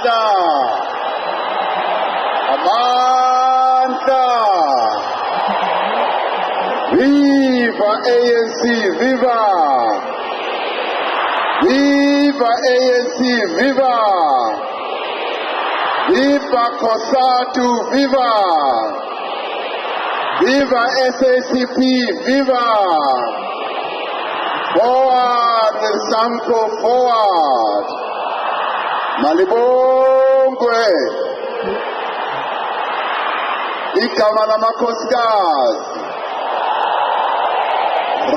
Amandla! Amandla! Viva ANC, viva! Viva ANC, viva! Viva COSATU, viva! Viva SACP, viva! Forward with Sanko, forward! Malibongwe! Igama lamakhosikazi!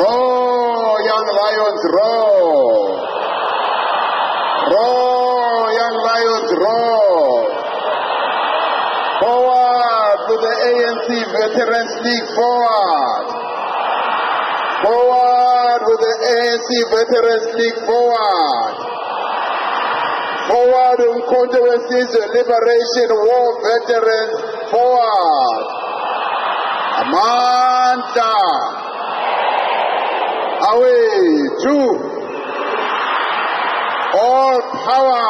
Roar, young lions, roar! Roar, young lions, roar! Forward to the ANC Veterans League, forward! Forward with the ANC Veterans League, forward! Forward Umkhonto weSizwe Liberation War Veterans, forward! Amandla! Away, two! All power!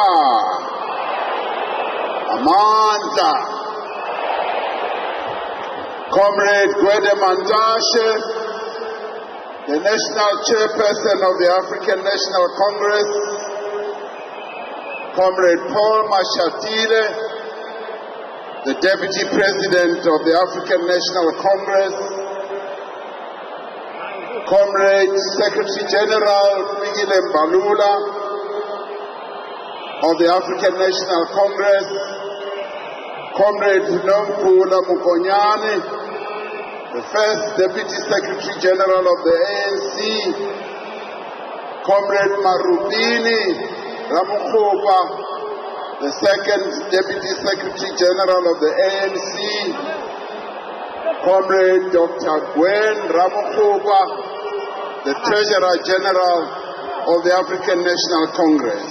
Amandla! Comrade Gwede Mantashe, the National Chairperson of the African National Congress, Comrade Paul Mashatile, the Deputy President of the African National Congress, Comrade Secretary General Fikile Mbalula of the African National Congress, Comrade Nomkhula Mukonyane, the First Deputy Secretary General of the ANC, Comrade Marubini Ramukhupa, the Second Deputy Secretary General of the ANC, Comrade Dr. Gwen Ramukhupa, the Treasurer General of the African National Congress,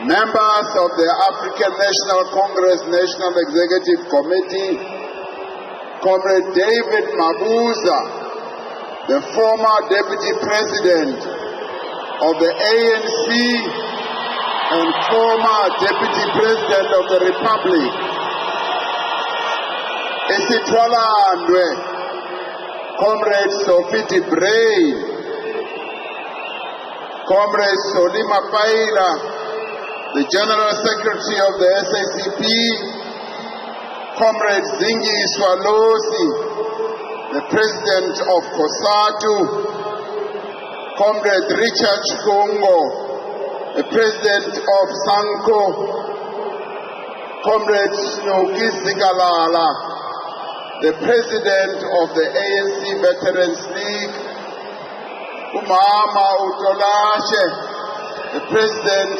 members of the African National Congress National Executive Committee, Comrade David Mabuza, the former Deputy President of the ANC and former Deputy President of the Republic, Isitwalandwe, Comrade Sophie Brain, Comrade Solima Paila, the General Secretary of the SACP, Comrade Zingi Swalosi, the President of COSATU, Comrade Richard Kongo, the President of Sanko, Comrade Snoki Sigalala, the President of the ANC Veterans League, Umama Utolashe, the President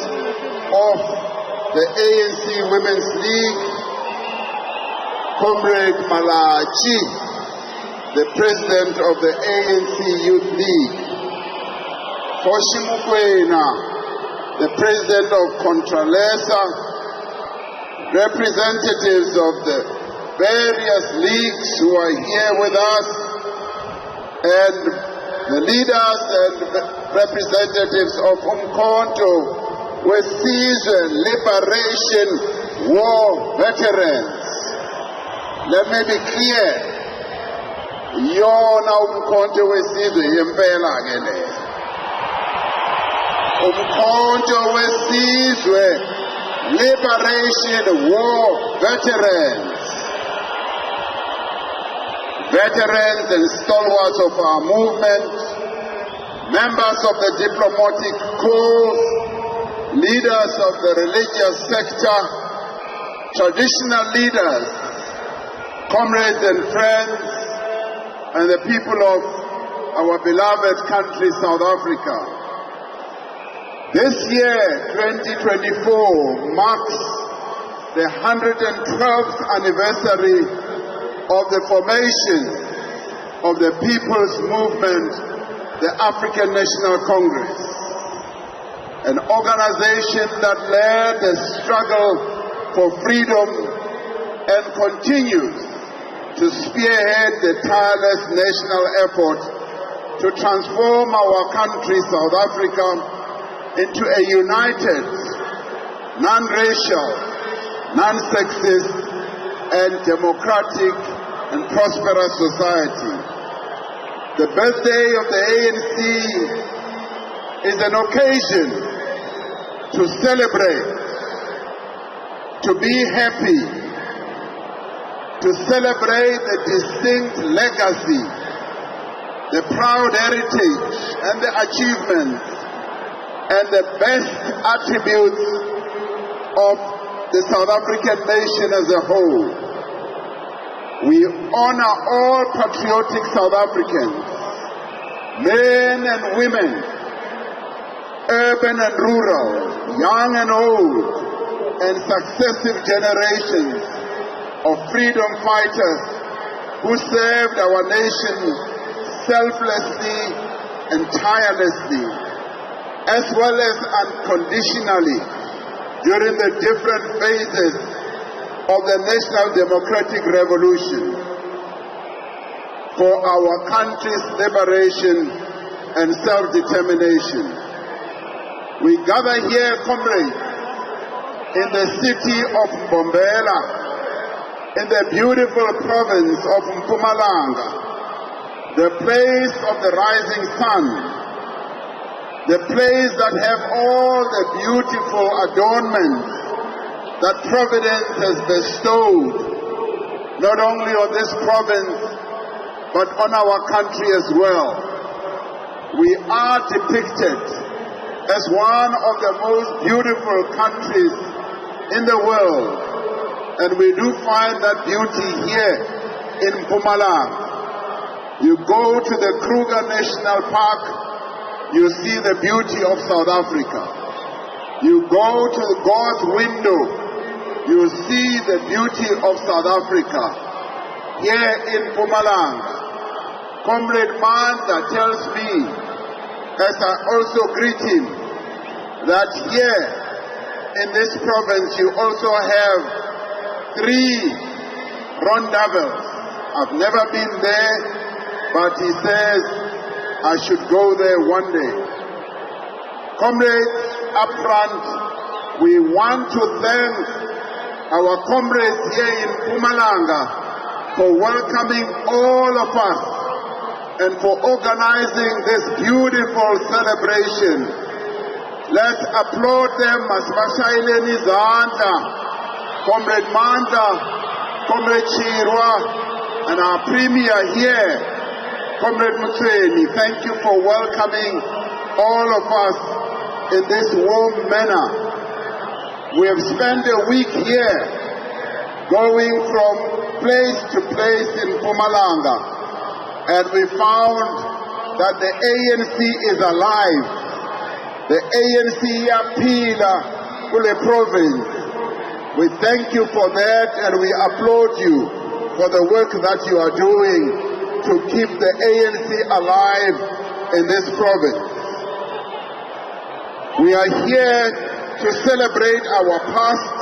of the ANC Women's League, Comrade Malachi, the President of the ANC Youth League, Koshimukwena, the President of Contralesa, representatives of the various leagues who are here with us, and the leaders and representatives of Umkhonto weSizwe Liberation War Veterans. Let me be clear. Yona Umkhonto weSizwe yempela ke le. Umkhonto weSizwe Liberation War Veterans. Veterans and stalwarts of our movement, members of the diplomatic corps, leaders of the religious sector, traditional leaders, comrades and friends, and the people of our beloved country, South Africa. This year, 2024, marks the 112th anniversary of the formation of the People's Movement, the African National Congress, an organization that led the struggle for freedom and continues to spearhead the tireless national effort to transform our country, South Africa, into a united, non-racial, non-sexist, and democratic and prosperous society. The birthday of the ANC is an occasion to celebrate, to be happy, to celebrate the distinct legacy, the proud heritage and the achievements and the best attributes of the South African nation as a whole. We honor all patriotic South Africans, men and women, urban and rural, young and old, and successive generations of freedom fighters who served our nation selflessly and tirelessly, as well as unconditionally during the different phases of the National Democratic Revolution for our country's liberation and self-determination. We gather here, comrades, in the city of Mbombela, in the beautiful province of Mpumalanga, the place of the rising sun, the place that have all the beautiful adornments that Providence has bestowed, not only on this province, but on our country as well. We are depicted as one of the most beautiful countries in the world, and we do find that beauty here in Mpumalanga. You go to the Kruger National Park, you see the beauty of South Africa. You go to God's window, you see the beauty of South Africa. Here in Mpumalanga, Comrade Manda tells me, as I also greet him, that here in this province you also have 3 rondavels. I've never been there, but he says I should go there one day. Comrades, up front, we want to thank our comrades here in Mpumalanga for welcoming all of us and for organizing this beautiful celebration. Let's applaud them as Mashaileni Zanta, Comrade Manda, Comrade Chirwa, and our Premier here, Comrade Mutsweni. Thank you for welcoming all of us in this warm manner. We have spent a week here, going from place to place in Mpumalanga, and we found that the ANC is alive. The ANC yaphila kule province. We thank you for that, and we applaud you for the work that you are doing to keep the ANC alive in this province. We are here to celebrate our past,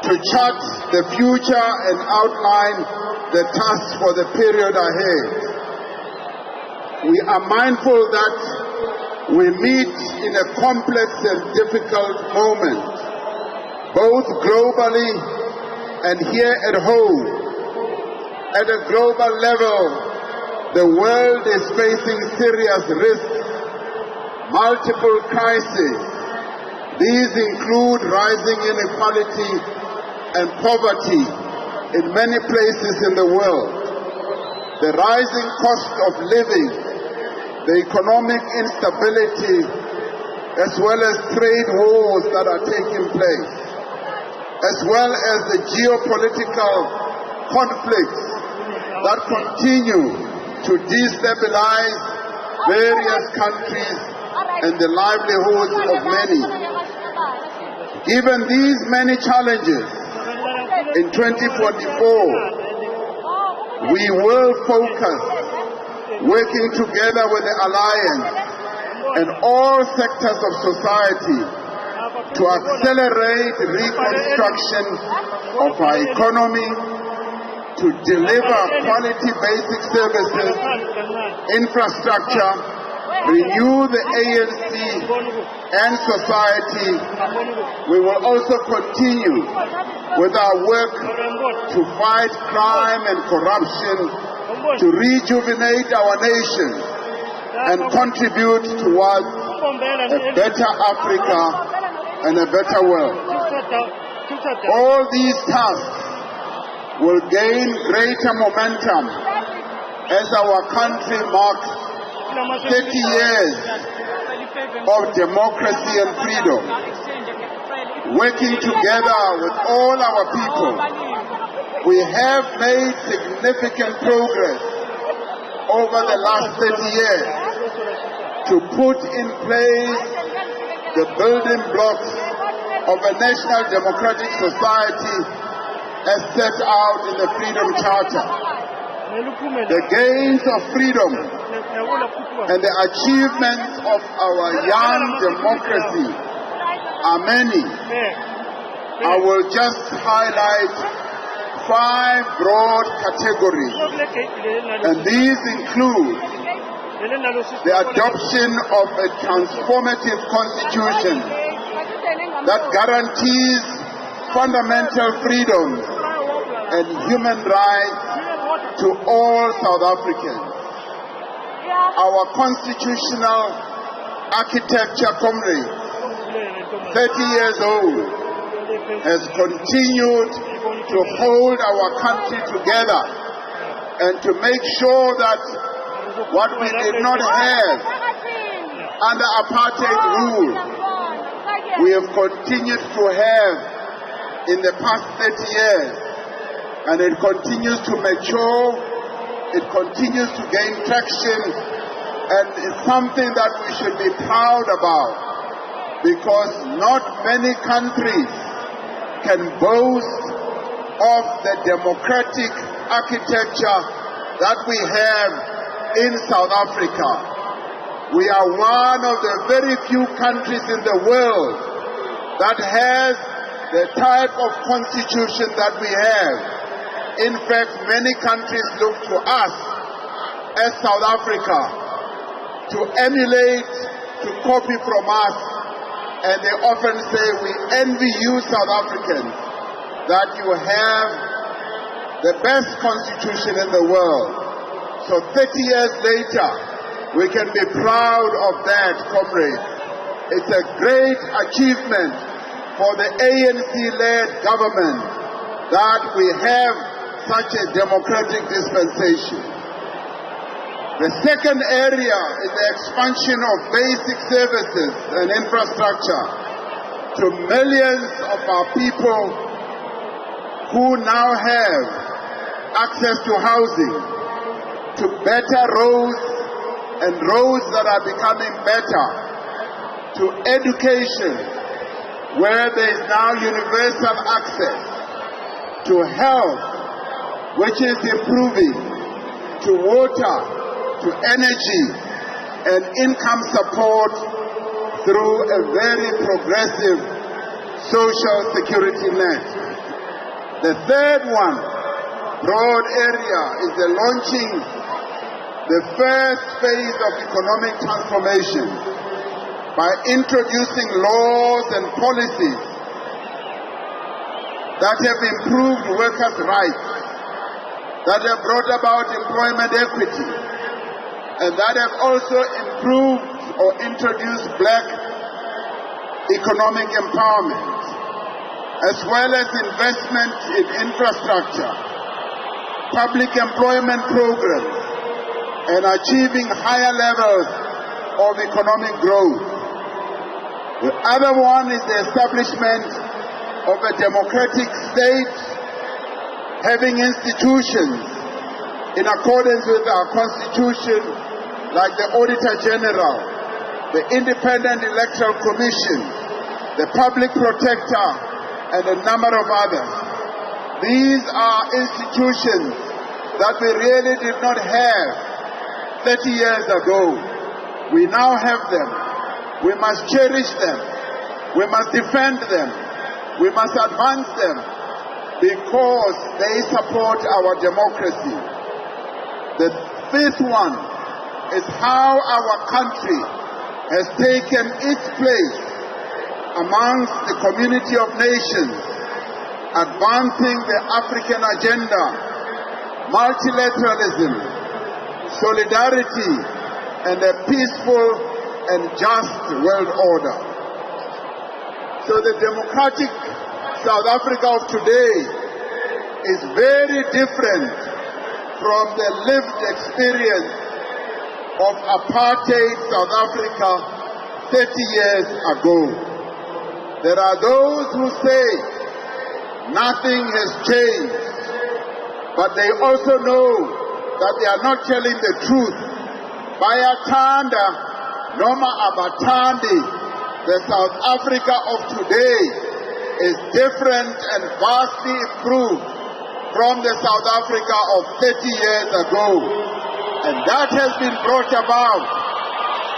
to chart the future and outline the tasks for the period ahead. We are mindful that we meet in a complex and difficult moment, both globally and here at home. At a global level, the world is facing serious risks, multiple crises. These include rising inequality and poverty in many places in the world, the rising cost of living, the economic instability, as well as trade wars that are taking place, as well as the geopolitical conflicts that continue to destabilize various countries and the livelihoods of many. Given these many challenges, in 2044, we will focus, working together with the Alliance and all sectors of society, to accelerate reconstruction of our economy, to deliver quality basic services, infrastructure, renew the ANC and society, we will also continue with our work to fight crime and corruption, to rejuvenate our nation and contribute towards a better Africa and a better world. All these tasks will gain greater momentum as our country marks 30 years of democracy and freedom. Working together with all our people, we have made significant progress over the last 30 years to put in place the building blocks of a national democratic society as set out in the Freedom Charter. The gains of freedom and the achievements of our young democracy are many. I will just highlight 5 broad categories, and these include the adoption of a transformative constitution that guarantees fundamental freedoms and human rights to all South Africans. Our constitutional architecture, comrades, 30 years old, has continued to hold our country together and to make sure that what we did not have under apartheid rule, we have continued to have in the past 30 years, and it continues to mature, it continues to gain traction, and it's something that we should be proud about, because not many countries can boast of the democratic architecture that we have in South Africa. We are one of the very few countries in the world that has the type of constitution that we have. In fact, many countries look to us as South Africa to emulate, to copy from us, and they often say, we envy you South Africans that you have the best constitution in the world. So 30 years later, we can be proud of that, comrades. It's a great achievement for the ANC-led government that we have such a democratic dispensation. The second area is the expansion of basic services and infrastructure to millions of our people who now have access to housing, to better roads and roads that are becoming better, to education where there is now universal access, to health which is improving, to water, to energy and income support through a very progressive social security net. The third one, broad area, is the launching the first phase of economic transformation by introducing laws and policies that have improved workers' rights, that have brought about employment equity, and that have also improved or introduced black economic empowerment, as well as investment in infrastructure, public employment programs, and achieving higher levels of economic growth. The other one is the establishment of a democratic state having institutions in accordance with our constitution, like the Auditor General, the Independent Electoral Commission, the Public Protector, and a number of others. These are institutions that we really did not have 30 years ago. We now have them. We must cherish them. We must defend them. We must advance them because they support our democracy. The fifth one is how our country has taken its place amongst the community of nations, advancing the African agenda, multilateralism, solidarity, and a peaceful and just world order. So the democratic South Africa of today is very different from the lived experience of apartheid South Africa 30 years ago. There are those who say nothing has changed, but they also know that they are not telling the truth. Bayathanda noma abathandi, the South Africa of today is different and vastly improved from the South Africa of 30 years ago. And that has been brought about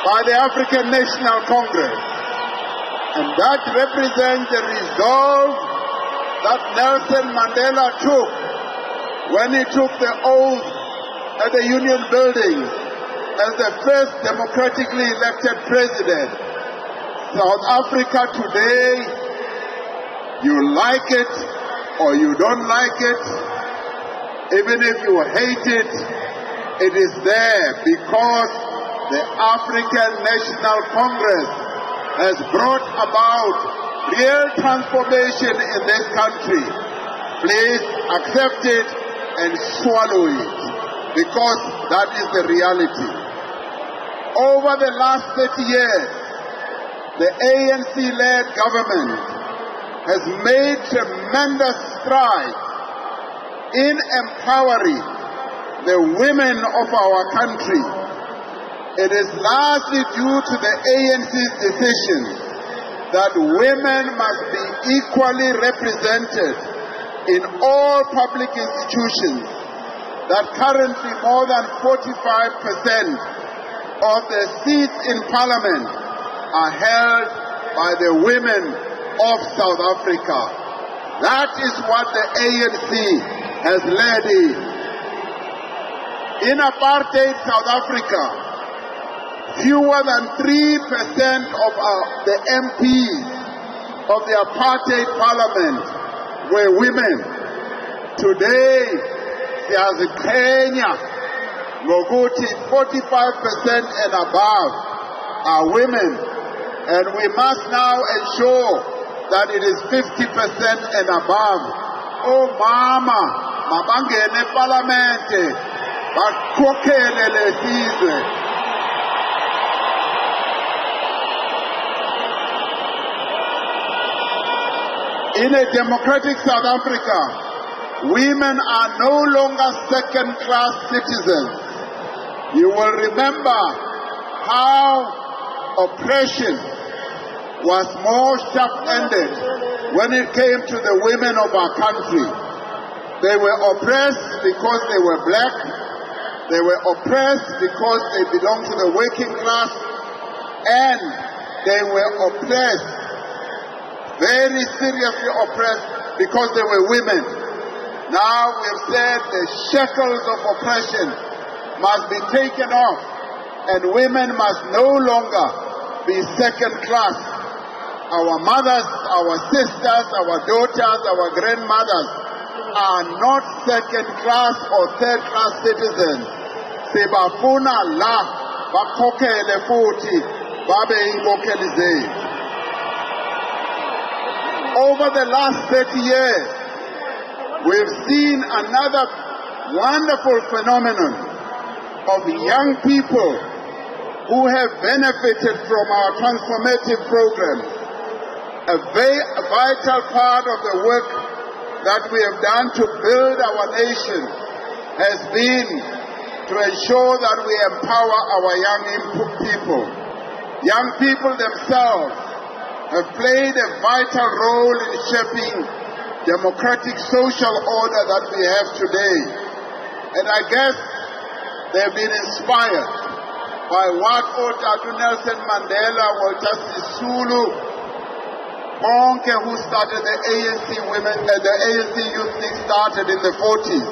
by the African National Congress. And that represents the resolve that Nelson Mandela took when he took the oath at the Union Building as the first democratically elected president. South Africa today, you like it or you don't like it, even if you hate it, it is there because the African National Congress has brought about real transformation in this country. Please accept it and swallow it, because that is the reality. Over the last 30 years, the ANC-led government has made tremendous strides in empowering the women of our country. It is largely due to the ANC's decision that women must be equally represented in all public institutions, that currently more than 45% of the seats in Parliament are held by the women of South Africa. That is what the ANC has led in. In apartheid South Africa, fewer than 3% of the MPs of the apartheid parliament were women. Today, siyaziqhenya ngokuthi 45% and above are women, and we must now ensure that it is 50% and above. Oh mama, mabangene parliamente, bakhokhele lesizwe. In a democratic South Africa, women are no longer second-class citizens. You will remember how oppression was more sharp-ended when it came to the women of our country. They were oppressed because they were black. They were oppressed because they belonged to the working class. And they were oppressed, very seriously oppressed, because they were women. Now we have said the shackles of oppression must be taken off, and women must no longer be second class. Our mothers, our sisters, our daughters, our grandmothers are not second class or third class citizens. Bafuna la bakhokhele futhi babe inkokheli zethu. Over the last 30 years, we've seen another wonderful phenomenon of young people who have benefited from our transformative programs. A very vital part of the work that we have done to build our nation has been to ensure that we empower our young people. Young people themselves have played a vital role in shaping democratic social order that we have today. And I guess they've been inspired by what Otatu Nelson Mandela, Walter Sisulu, Bonke, who started the ANC women, the ANC Youth League started in the 40s.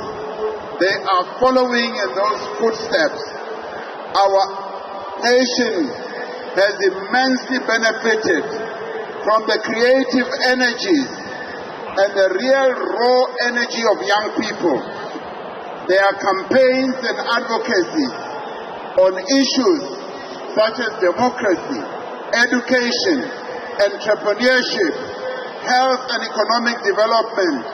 They are following in those footsteps. Our nation has immensely benefited from the creative energies and the real raw energy of young people. Their campaigns and advocacy on issues such as democracy, education, entrepreneurship, health and economic development,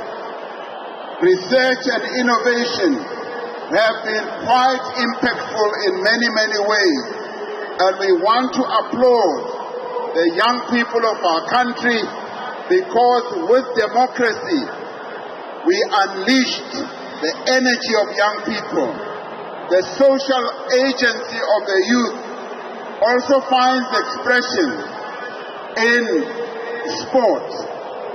research and innovation have been quite impactful in many, many ways. And we want to applaud the young people of our country, because with democracy, we unleashed the energy of young people. The social agency of the youth also finds expression in sports,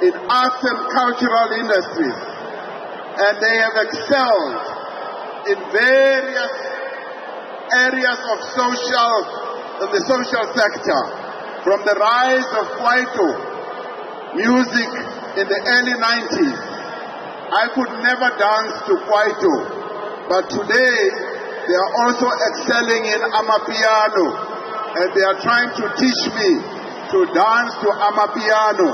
in arts and cultural industries, and they have excelled in various areas of the social sector, from the rise of Kwaito music in the early 90s. I could never dance to Kwaito, but today they are also excelling in amapiano, and they are trying to teach me to dance to amapiano.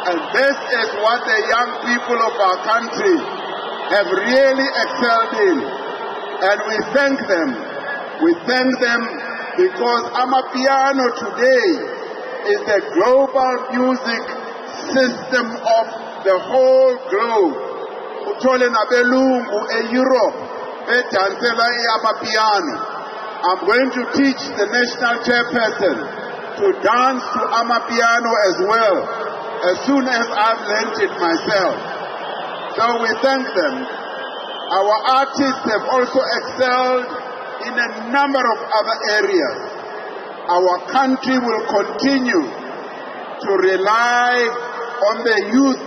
And this is what the young people of our country have really excelled in. And we thank them. We thank them because amapiano today is the global music system of the whole globe. Uthole nabelungu e-Europe bedansela amapiano. I'm going to teach the national chairperson to dance to amapiano as well, as soon as I've learned it myself. So we thank them. Our artists have also excelled in a number of other areas. Our country will continue to rely on the youth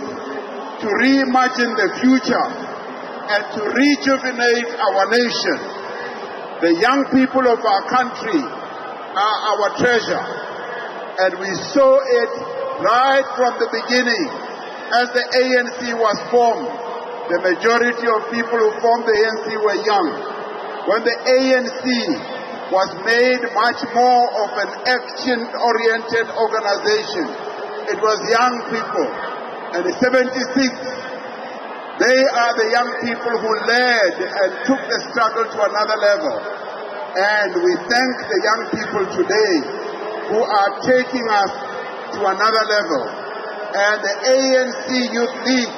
to reimagine the future and to rejuvenate our nation. The young people of our country are our treasure, and we saw it right from the beginning. As the ANC was formed, the majority of people who formed the ANC were young. When the ANC was made much more of an action-oriented organization, it was young people. And in 76, they are the young people who led and took the struggle to another level. And we thank the young people today who are taking us to another level. And the ANC Youth League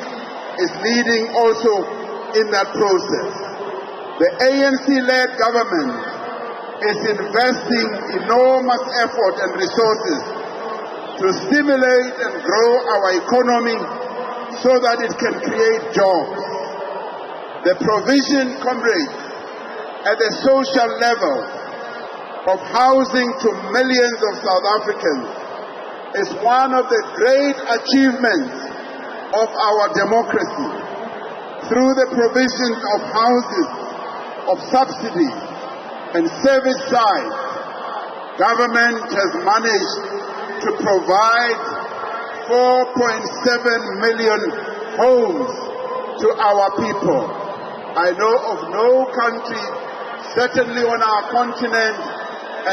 is leading also in that process. The ANC-led government is investing enormous effort and resources to stimulate and grow our economy so that it can create jobs. The provision, comrades, at the social level of housing to millions of South Africans is one of the great achievements of our democracy. Through the provision of houses, of subsidies and service side, government has managed to provide 4.7 million homes to our people. I know of no country, certainly on our continent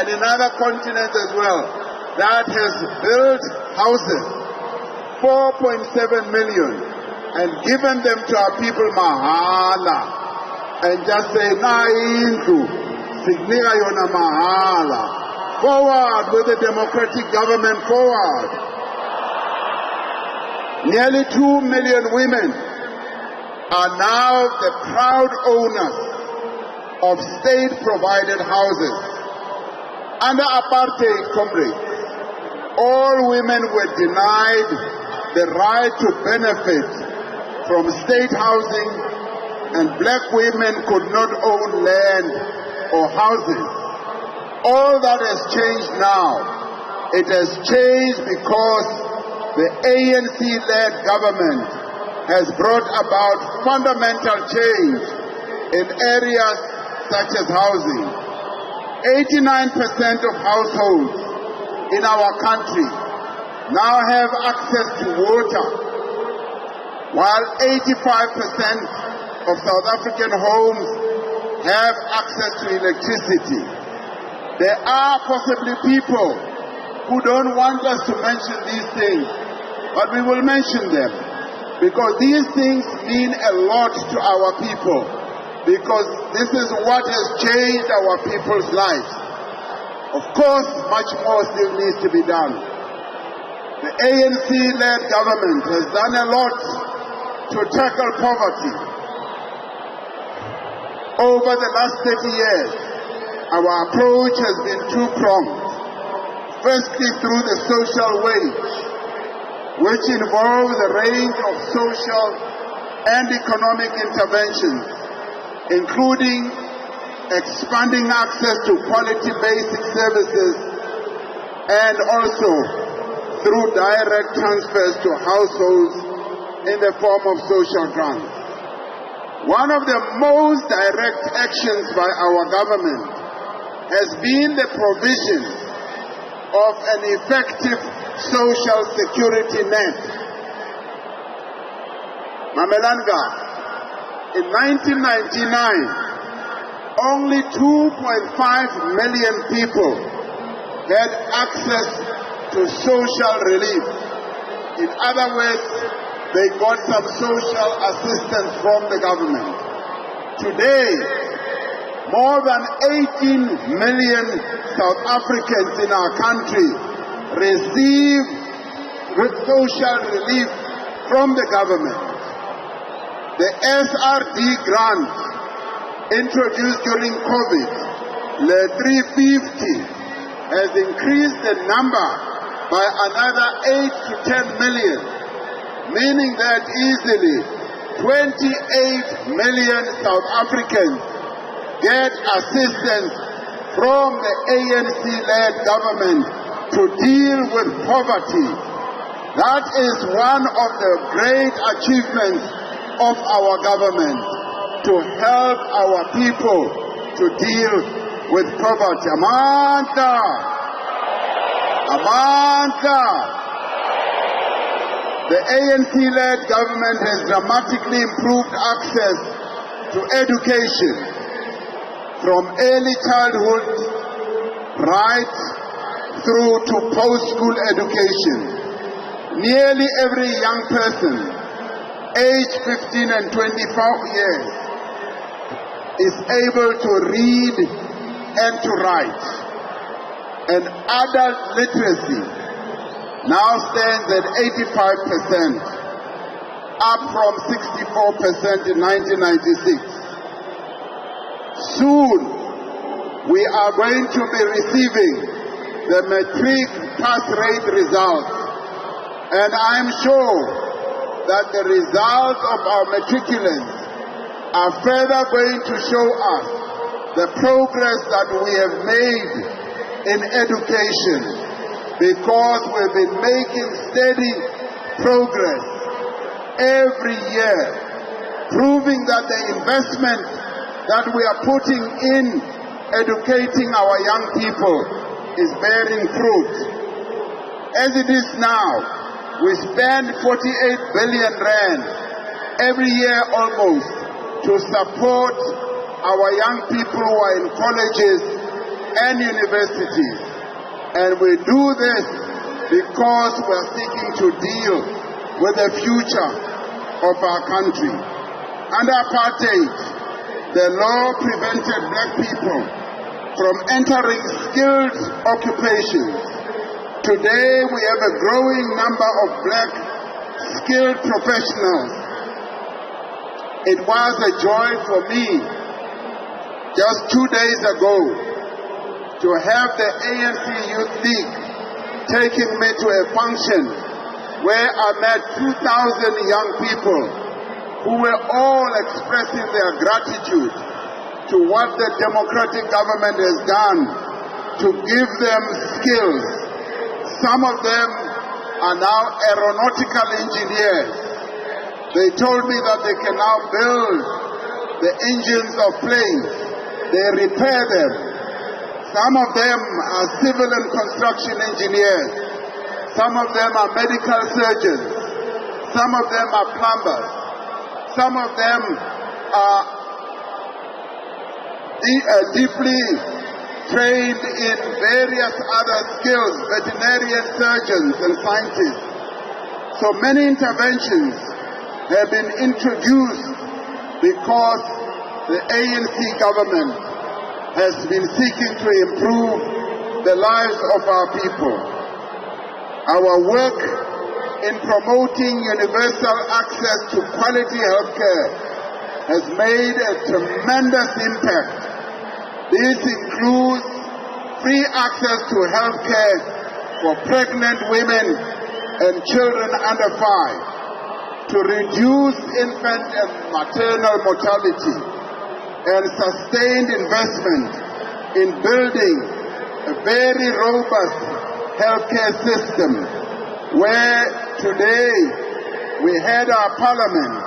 and in other continents as well, that has built houses, 4.7 million, and given them to our people mahala, and just say, na indlu, signika yona mahala. Forward with the democratic government, forward. Nearly 2 million women are now the proud owners of state-provided houses. Under apartheid, comrades, all women were denied the right to benefit from state housing, and black women could not own land or houses. All that has changed now. It has changed because the ANC-led government has brought about fundamental change in areas such as housing. 89% of households in our country now have access to water, while 85% of South African homes have access to electricity. There are possibly people who don't want us to mention these things, but we will mention them because these things mean a lot to our people, because this is what has changed our people's lives. Of course, much more still needs to be done. The ANC-led government has done a lot to tackle poverty. Over the last 30 years, our approach has been two-pronged. Firstly, through the social wage, which involves a range of social and economic interventions, including expanding access to quality basic services and also through direct transfers to households in the form of social grants. One of the most direct actions by our government has been the provision of an effective social security net. Mamelanga, in 1999, only 2.5 million people had access to social relief. In other words, they got some social assistance from the government. Today, more than 18 million South Africans in our country receive social relief from the government. The SRD grant introduced during COVID, the 350, has increased the number by another 8 to 10 million, meaning that easily 28 million South Africans get assistance from the ANC-led government to deal with poverty. That is one of the great achievements of our government, to help our people to deal with poverty. Amandla! Amandla! The ANC-led government has dramatically improved access to education, from early childhood right through to post-school education. Nearly every young person aged 15 and 24 years is able to read and to write. And adult literacy now stands at 85%, up from 64% in 1996. Soon, we are going to be receiving the matric pass rate results, and I'm sure that the results of our matriculants are further going to show us the progress that we have made in education, because we've been making steady progress every year, proving that the investment that we are putting in educating our young people is bearing fruit. As it is now, we spend 48 billion rand every year almost to support our young people who are in colleges and universities. And we do this because we are seeking to deal with the future of our country. Under apartheid, the law prevented black people from entering skilled occupations. Today, we have a growing number of black skilled professionals. It was a joy for me just 2 days ago to have the ANC Youth League taking me to a function where I met 2,000 young people who were all expressing their gratitude to what the democratic government has done to give them skills. Some of them are now aeronautical engineers. They told me that they can now build the engines of planes. They repair them. Some of them are civil and construction engineers. Some of them are medical surgeons. Some of them are plumbers. Some of them are deeply trained in various other skills, veterinarian surgeons and scientists. So many interventions have been introduced because the ANC government has been seeking to improve the lives of our people. Our work in promoting universal access to quality healthcare has made a tremendous impact. This includes free access to healthcare for pregnant women and children under 5, to reduce infant and maternal mortality, and sustained investment in building a very robust healthcare system, where today we had our parliament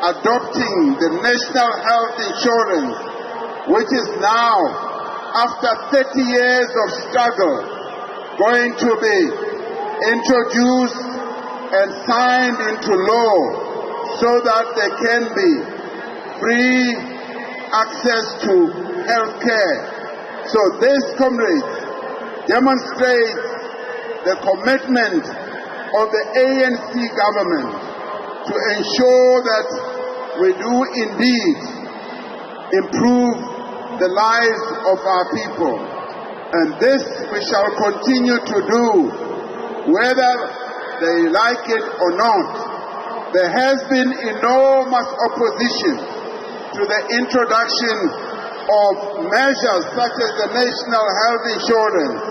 adopting the National Health Insurance, which is now, after 30 years of struggle, going to be introduced and signed into law so that there can be free access to health care. So this, comrades, demonstrates the commitment of the ANC government to ensure that we do indeed improve the lives of our people. And this we shall continue to do, whether they like it or not. There has been enormous opposition to the introduction of measures such as the National Health Insurance.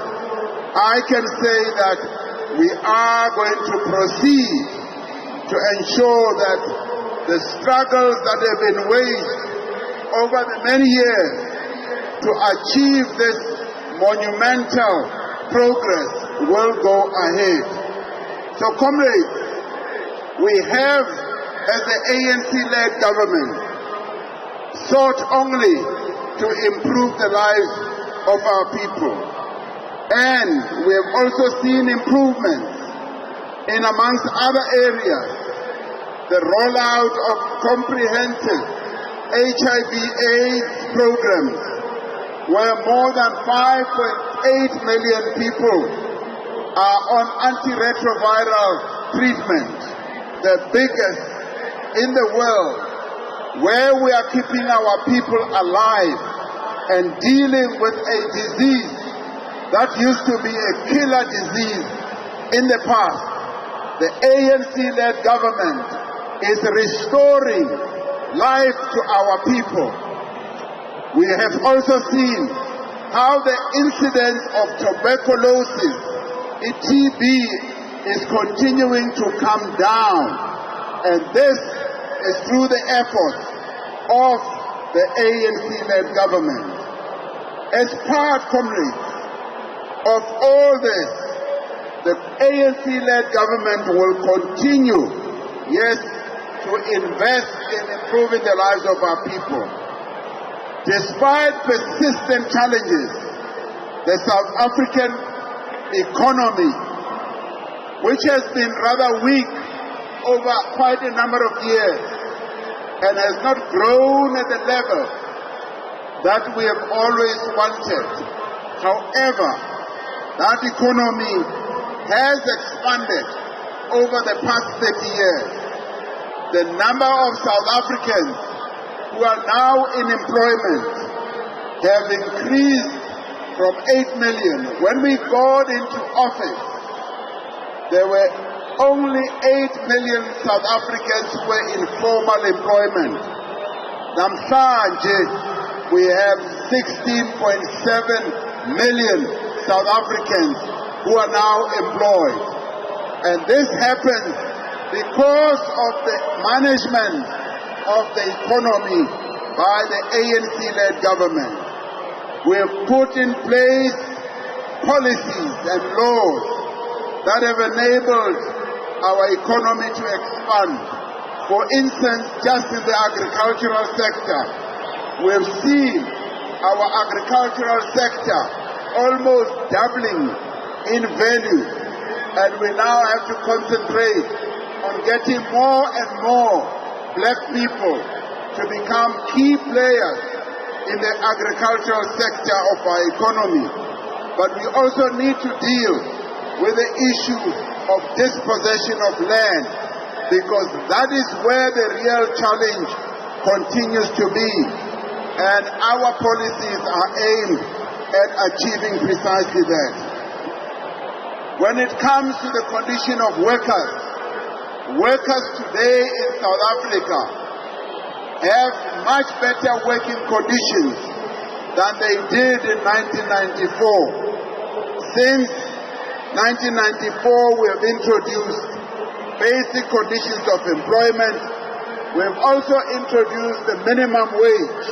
I can say that we are going to proceed to ensure that the struggles that have been waged over the many years to achieve this monumental progress will go ahead. So, comrades, we have, as the ANC-led government, sought only to improve the lives of our people. And we have also seen improvements in, amongst other areas, the rollout of comprehensive HIV/AIDS programs, where more than 5.8 million people are on antiretroviral treatment, the biggest in the world, where we are keeping our people alive and dealing with a disease that used to be a killer disease in the past. The ANC-led government is restoring life to our people. We have also seen how the incidence of tuberculosis, TB, is continuing to come down. And this is through the efforts of the ANC-led government. As part, comrades, of all this, the ANC-led government will continue, yes, to invest in improving the lives of our people. Despite persistent challenges, the South African economy, which has been rather weak over quite a number of years and has not grown at the level that we have always wanted. However, that economy has expanded over the past 30 years. The number of South Africans who are now in employment have increased from 8 million. When we got into office, there were only 8 million South Africans who were in formal employment. Namhlanje, we have 16.7 million South Africans who are now employed. And this happens because of the management of the economy by the ANC-led government. We have put in place policies and laws that have enabled our economy to expand. For instance, just in the agricultural sector, we have seen our agricultural sector almost doubling in value, and we now have to concentrate on getting more and more black people to become key players in the agricultural sector of our economy. But we also need to deal with the issue of dispossession of land, because that is where the real challenge continues to be. And our policies are aimed at achieving precisely that. When it comes to the condition of workers, workers today in South Africa have much better working conditions than they did in 1994. Since 1994, we have introduced basic conditions of employment. We have also introduced the minimum wage.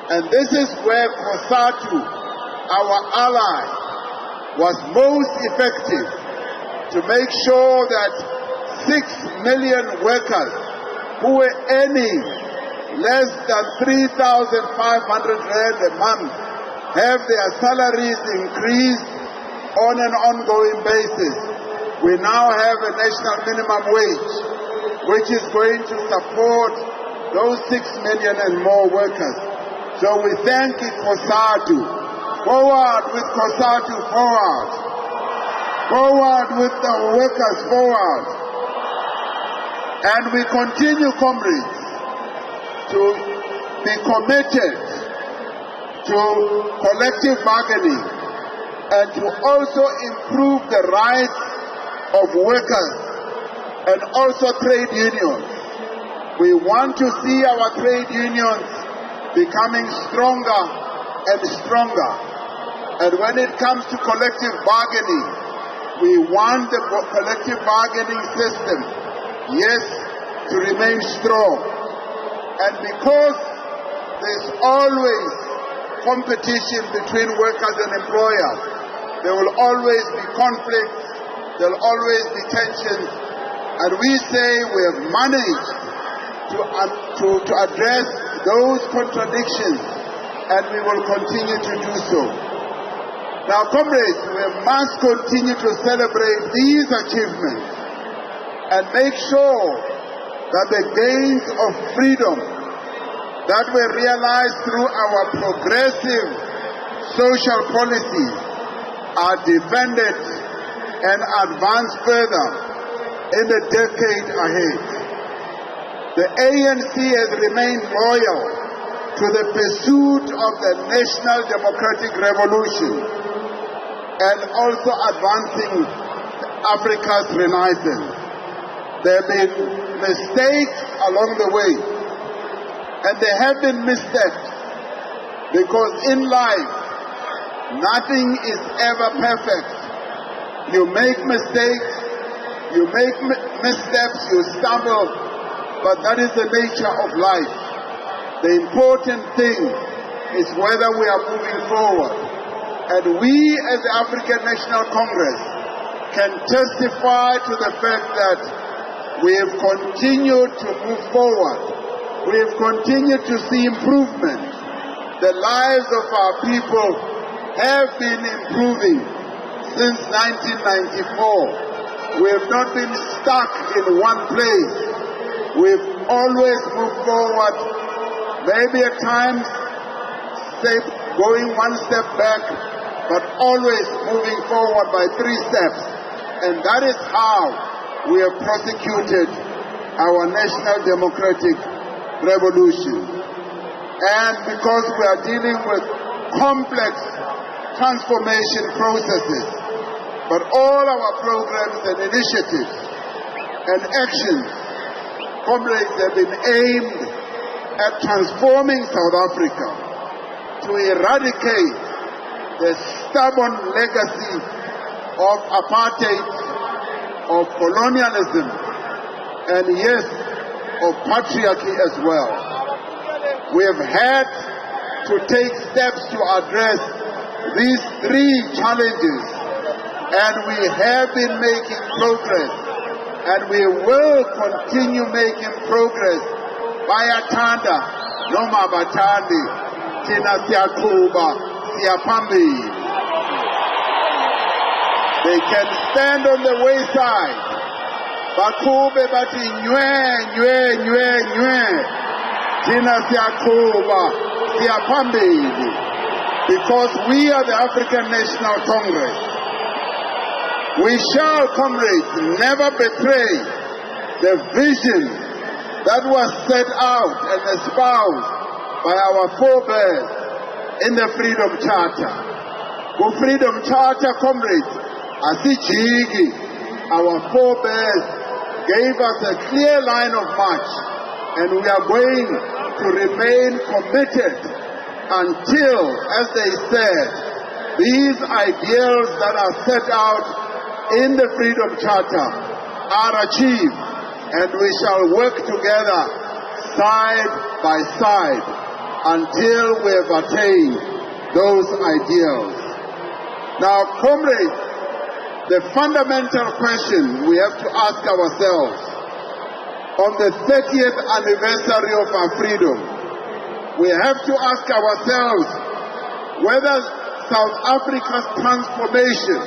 And this is where COSATU, our ally, was most effective to make sure that 6 million workers who were earning less than 3,500 rand a month have their salaries increased on an ongoing basis. We now have a national minimum wage, which is going to support those 6 million and more workers. So we thank COSATU. Forward with COSATU, forward. Forward with the workers, forward. And we continue, comrades, to be committed to collective bargaining and to also improve the rights of workers and also trade unions. We want to see our trade unions becoming stronger and stronger. And when it comes to collective bargaining, we want the collective bargaining system, yes, to remain strong. And because there's always competition between workers and employers, there will always be conflicts, there will always be tensions, and we say we have managed to address those contradictions, and we will continue to do so. Now, comrades, we must continue to celebrate these achievements and make sure that the gains of freedom that were realized through our progressive social policies are defended and advanced further in the decade ahead. The ANC has remained loyal to the pursuit of the national democratic revolution and also advancing Africa's renaissance. There have been mistakes along the way, and there have been missteps, because in life, nothing is ever perfect. You make mistakes, you make missteps, you stumble, but that is the nature of life. The important thing is whether we are moving forward. And we as the African National Congress can testify to the fact that we have continued to move forward. We have continued to see improvement. The lives of our people have been improving since 1994. We have not been stuck in one place. We've always moved forward, maybe at times going one step back, but always moving forward by 3 steps. And that is how we have prosecuted our national democratic revolution. And because we are dealing with complex transformation processes, but all our programs and initiatives and actions, comrades, have been aimed at transforming South Africa to eradicate the stubborn legacy of apartheid, of colonialism, and yes, of patriarchy as well. We have had to take steps to address these 3 challenges, and we have been making progress, and we will continue making progress. Bayathanda noma bathandi, thina siyaqhuba. They can stand on the wayside. Bakube bati nywe nywe nywe nywe. Thina siyaqhuba. siyaphambili, because we are the African National Congress. We shall, comrades, never betray the vision that was set out and espoused by our forebears in the Freedom Charter. The Freedom Charter, comrades, asijiki, our forebears gave us a clear line of march, and we are going to remain committed until, as they said, these ideals that are set out in the Freedom Charter are achieved, and we shall work together side by side until we have attained those ideals. Now, comrades, the fundamental question we have to ask ourselves on the 30th anniversary of our freedom, we have to ask ourselves whether South Africa's transformation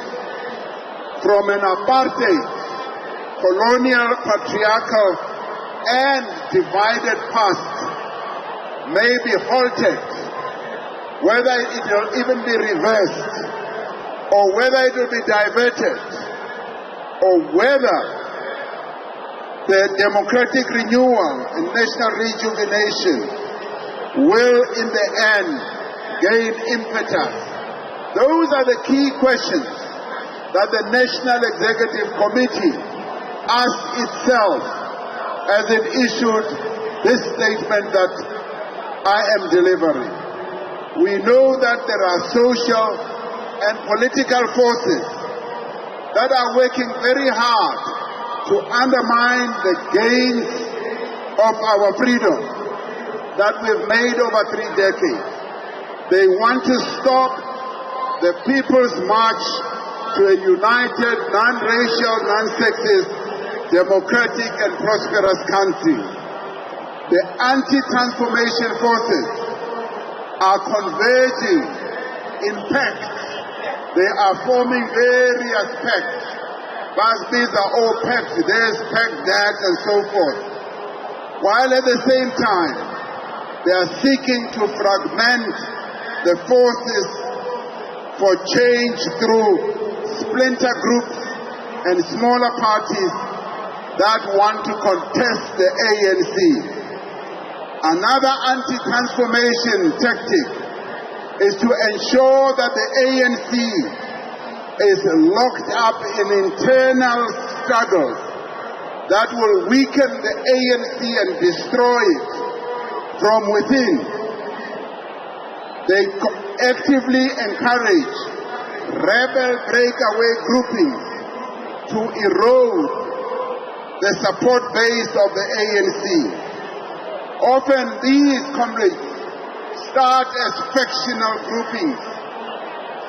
from an apartheid, colonial, patriarchal, and divided past may be halted, whether it will even be reversed, or whether it will be diverted, or whether the democratic renewal and national rejuvenation will in the end gain impetus. Those are the key questions that the National Executive Committee asked itself as it issued this statement that I am delivering. We know that there are social and political forces that are working very hard to undermine the gains of our freedom that we've made over 3 decades. They want to stop the people's march to a united, non-racial, non-sexist, democratic and prosperous country. The anti-transformation forces are converging in pacts. They are forming various pacts. These are all pacts, there's pact that and so forth. While at the same time, they are seeking to fragment the forces for change through splinter groups and smaller parties that want to contest the ANC. Another anti-transformation tactic is to ensure that the ANC is locked up in internal struggles that will weaken the ANC and destroy it from within. They actively encourage rebel breakaway groupings to erode the support base of the ANC. Often these comrades start as factional groupings,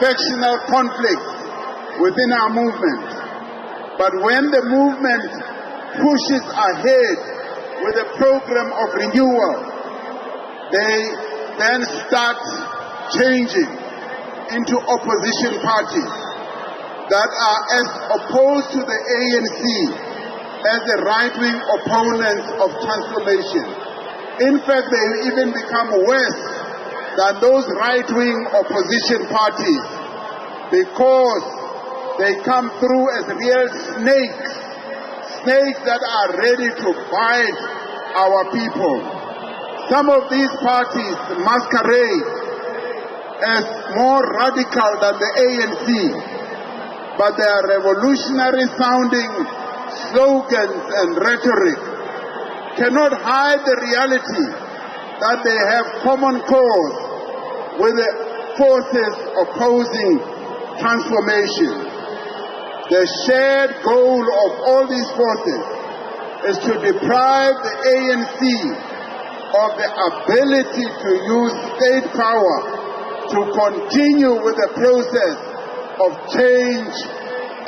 factional conflicts within our movement. But when the movement pushes ahead with a program of renewal, they then start changing into opposition parties that are as opposed to the ANC as the right-wing opponents of transformation. In fact, they even become worse than those right-wing opposition parties because they come through as real snakes that are ready to bite our people. Some of these parties masquerade as more radical than the ANC, but their revolutionary sounding slogans and rhetoric cannot hide the reality that they have common cause with the forces opposing transformation. The shared goal of all these forces is to deprive the ANC of the ability to use state power to continue with the process of change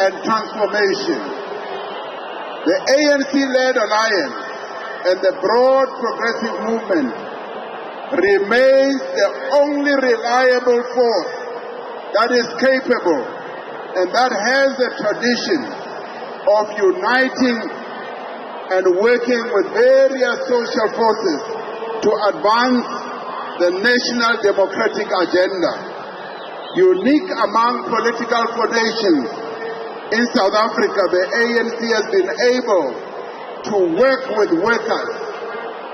and transformation. The ANC-led alliance and the broad progressive movement remains the only reliable force that is capable and that has a tradition of uniting and working with various social forces to advance the national democratic agenda. Unique among political formations in South Africa, the ANC has been able to work with workers,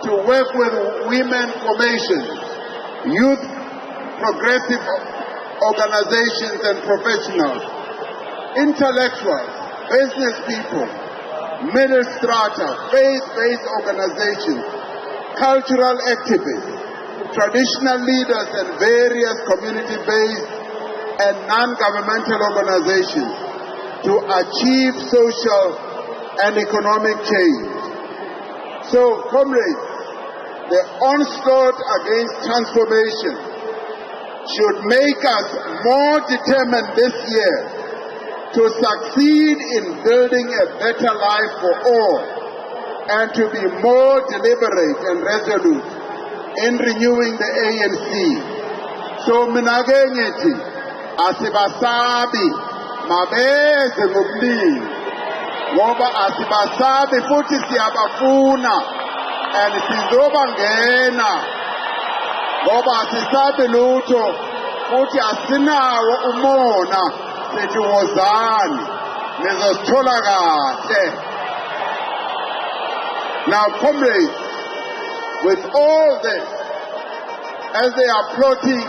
to work with women formations, youth progressive organizations and professionals, intellectuals, business people, middle strata, faith-based organizations, cultural activists, traditional leaders and various community-based and non-governmental organizations to achieve social and economic change. So, comrades, the onslaught against transformation should make us more determined this year to succeed in building a better life for all and to be more deliberate and resolute in renewing the ANC. So mina ke ngithi asibasabi mabeze ngobuningi ngoba asibasabi futhi siyabafuna and sizobangena ngoba asisabi lutho futhi asinawo umona sithi wozani nizosithola kahle. Now, comrades, with all this, as they are plotting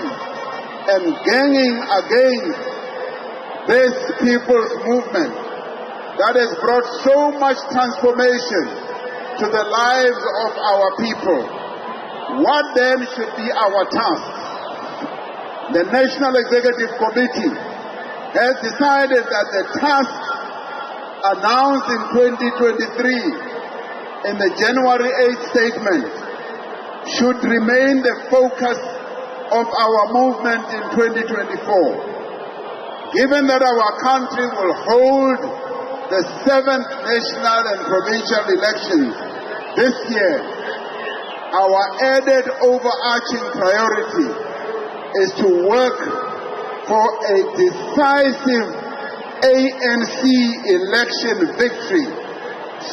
and ganging against this people's movement that has brought so much transformation to the lives of our people, what then should be our task? The National Executive Committee has decided that the task announced in 2023 in the January 8th statement should remain the focus of our movement in 2024. Given that our country will hold the 7th national and provincial elections this year, our added overarching priority is to work for a decisive ANC election victory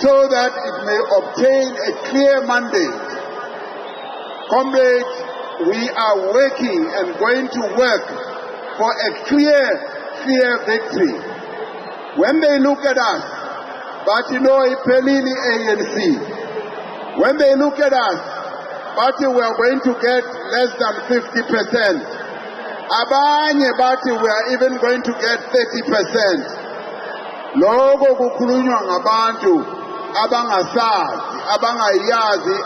so that it may obtain a clear mandate. Comrades, we are working and going to work for a clear victory. When they look at us, but you know, iphelile ANC. When they look at us, but we are going to get less than 50%. Abanye bathi we are even going to get 30%. Lokho kukhulunywa ngabantu abangasazi, abangayazi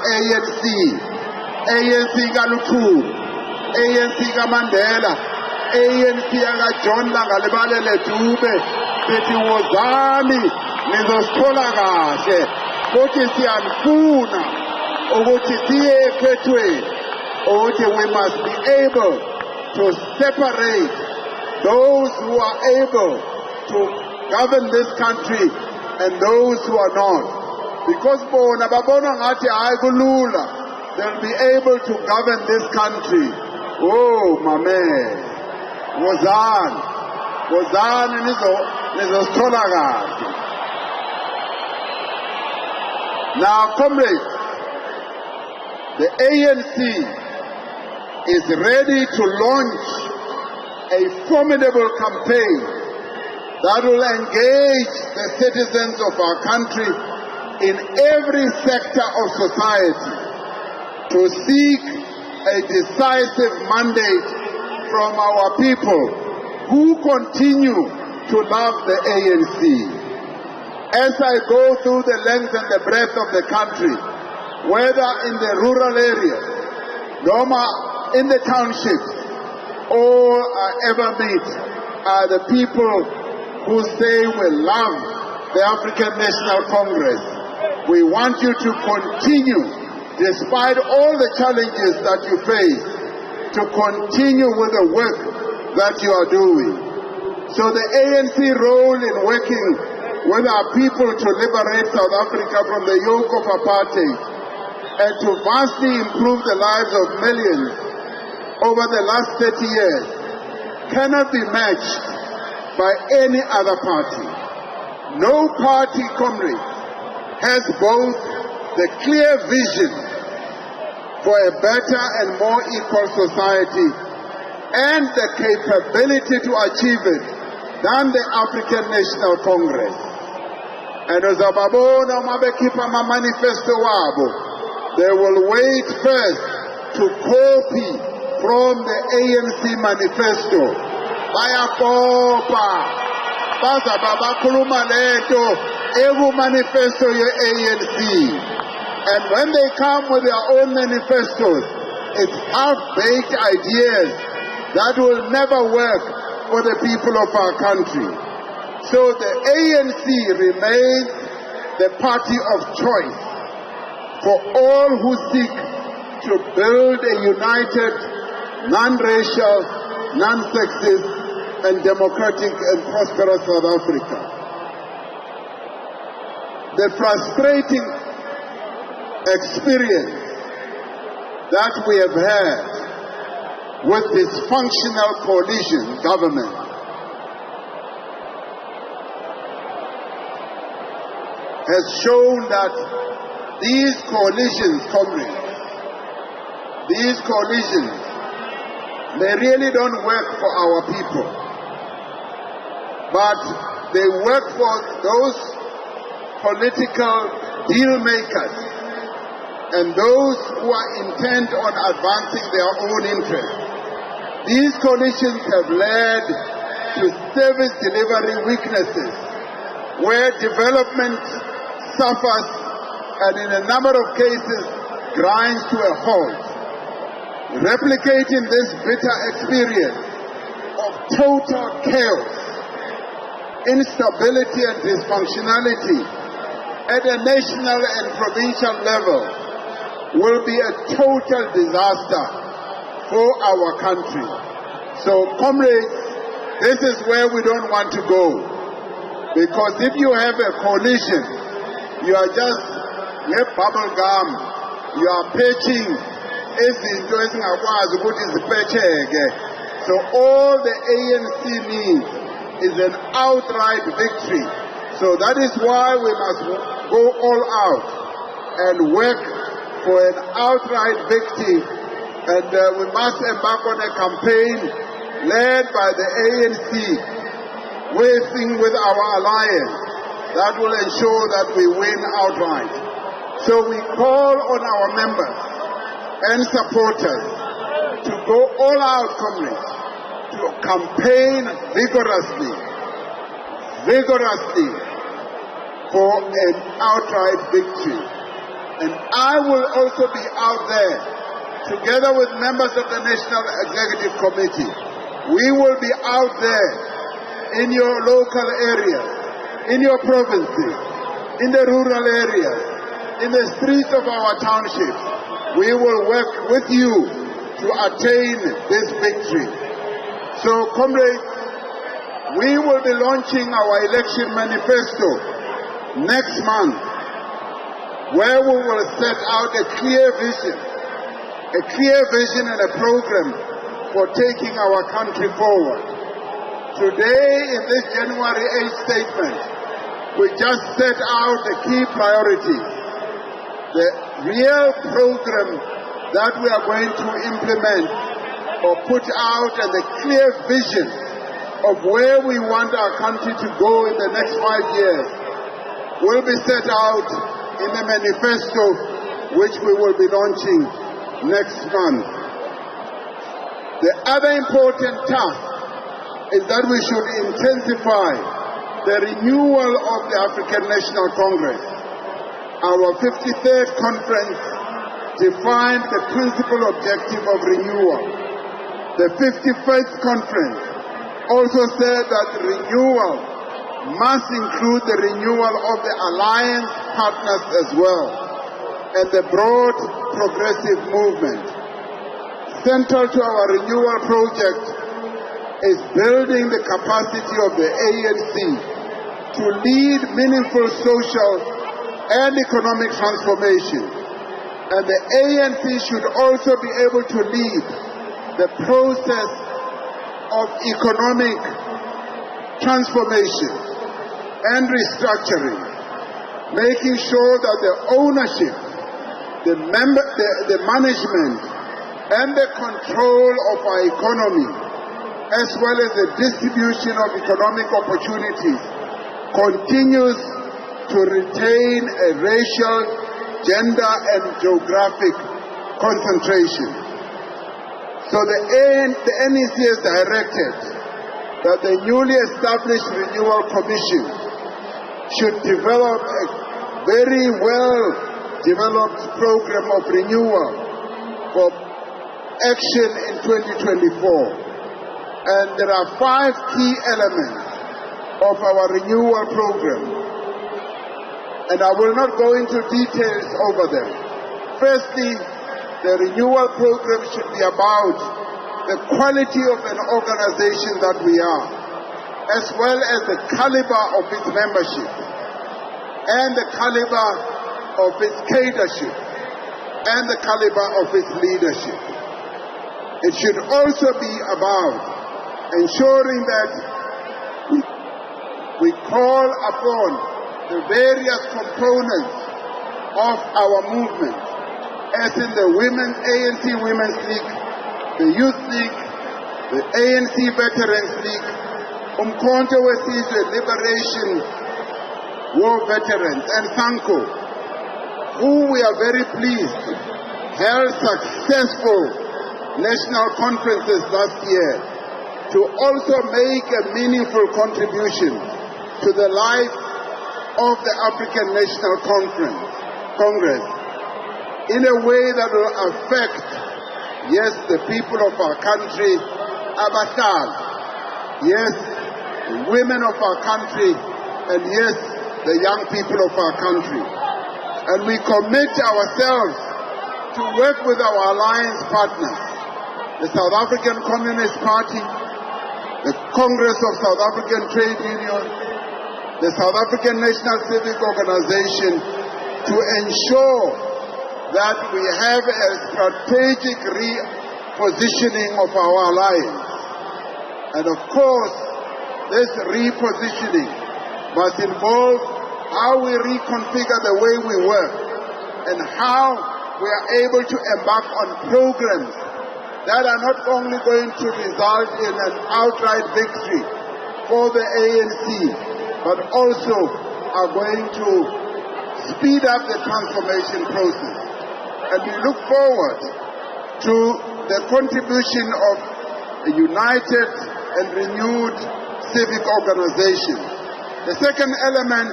ANC kaLuthuli, ANC kaMandela, ANC kaJohn Langalibalele Dube, sithi wozani nizosithola kahle, futhi siyanifuna ukuthi siye ekhethweni, ukuthi we must be able to separate those who are able to govern this country and those who are not. Because bona babona ngathi hayi kulula, they'll be able to govern this country. Oh, mame, wozani nizosithola kahle. Now, comrades, the ANC is ready to launch a formidable campaign that will engage the citizens of our country in every sector of society to seek a decisive mandate from our people who continue to love the ANC. As I go through the length and the breadth of the country, whether in the rural areas, in the townships, all I ever meet are the people who say we love the African National Congress. We want you to continue, despite all the challenges that you face, to continue with the work that you are doing. So the ANC role in working with our people to liberate South Africa from the yoke of apartheid and to vastly improve the lives of millions over the last 30 years cannot be matched by any other party. No party, comrade, has both the clear vision for a better and more equal society and the capability to achieve it than the African National Congress. And as Ababona Mabekipa manifesto wabo, they will wait first to copy from the ANC manifesto. Bayakopa, baza babakhuluma lento eku manifesto ye ANC. And when they come with their own manifestos, it's half-baked ideas that will never work for the people of our country. So the ANC remains the party of choice for all who seek to build a united, non-racial, non-sexist, and democratic and prosperous South Africa. The frustrating experience that we have had with dysfunctional coalition government has shown that these coalitions, comrades, these coalitions, they really don't work for our people, but they work for those political deal makers and those who are intent on advancing their own interests. These coalitions have led to service delivery weaknesses, where development suffers and in a number of cases grinds to a halt. Replicating this bitter experience of total chaos, instability and dysfunctionality at a national and provincial level will be a total disaster for our country. So, comrades, this is where we don't want to go. Because if you have a coalition, you are just bubble gum, you are patching izinto ezingakwazi ukuthi ziphetsheke. So all the ANC needs is an outright victory. So that is why we must go all out and work for an outright victory. And we must embark on a campaign led by the ANC, working with our alliance, that will ensure that we win outright. So we call on our members and supporters to go all out, comrades, to campaign vigorously for an outright victory. And I will also be out there, together with members of the National Executive Committee. We will be out there in your local areas, in your provinces, in the rural areas, in the streets of our townships. We will work with you to attain this victory. So, comrades, we will be launching our election manifesto next month, where we will set out a clear vision and a program for taking our country forward. Today, in this January 8th statement, we just set out the key priorities, the real program that we are going to implement or put out, and the clear vision of where we want our country to go in the next 5 years will be set out in the manifesto which we will be launching next month. The other important task is that we should intensify the renewal of the African National Congress. Our 53rd conference defined the principal objective of renewal. The 51st conference also said that renewal must include the renewal of the alliance partners as well, and the broad progressive movement. Central to our renewal project is building the capacity of the ANC to lead meaningful social and economic transformation. And the ANC should also be able to lead the process of economic transformation and restructuring, making sure that the ownership the management and the control of our economy, as well as the distribution of economic opportunities, continues to retain a racial, gender, and geographic concentration. So the NEC has directed that the newly established Renewal Commission should develop a very well-developed program of renewal for action in 2024. And there are 5 key elements of our renewal program. And I will not go into details over them. Firstly, the renewal program should be about the quality of an organization that we are, as well as the caliber of its membership and the caliber of its cadership and the caliber of its leadership. It should also be about ensuring that we call upon the various components of our movement, as in the ANC Women's League, the Youth League, the ANC Veterans League, Umkhonto weSizwe Liberation War Veterans, and Sanko, who we are very pleased held successful national conferences last year to also make a meaningful contribution to the life of the African National Congress in a way that will affect, yes, the people of our country, abahlali, yes, the women of our country, and yes, the young people of our country. And we commit ourselves to work with our alliance partners, the South African Communist Party, the Congress of South African Trade Unions, the South African National Civic Organization, to ensure that we have a strategic repositioning of our alliance. And of course, this repositioning must involve how we reconfigure the way we work and how we are able to embark on programs that are not only going to result in an outright victory for the ANC, but also are going to speed up the transformation process. And we look forward to the contribution of a united and renewed civic organization. The second element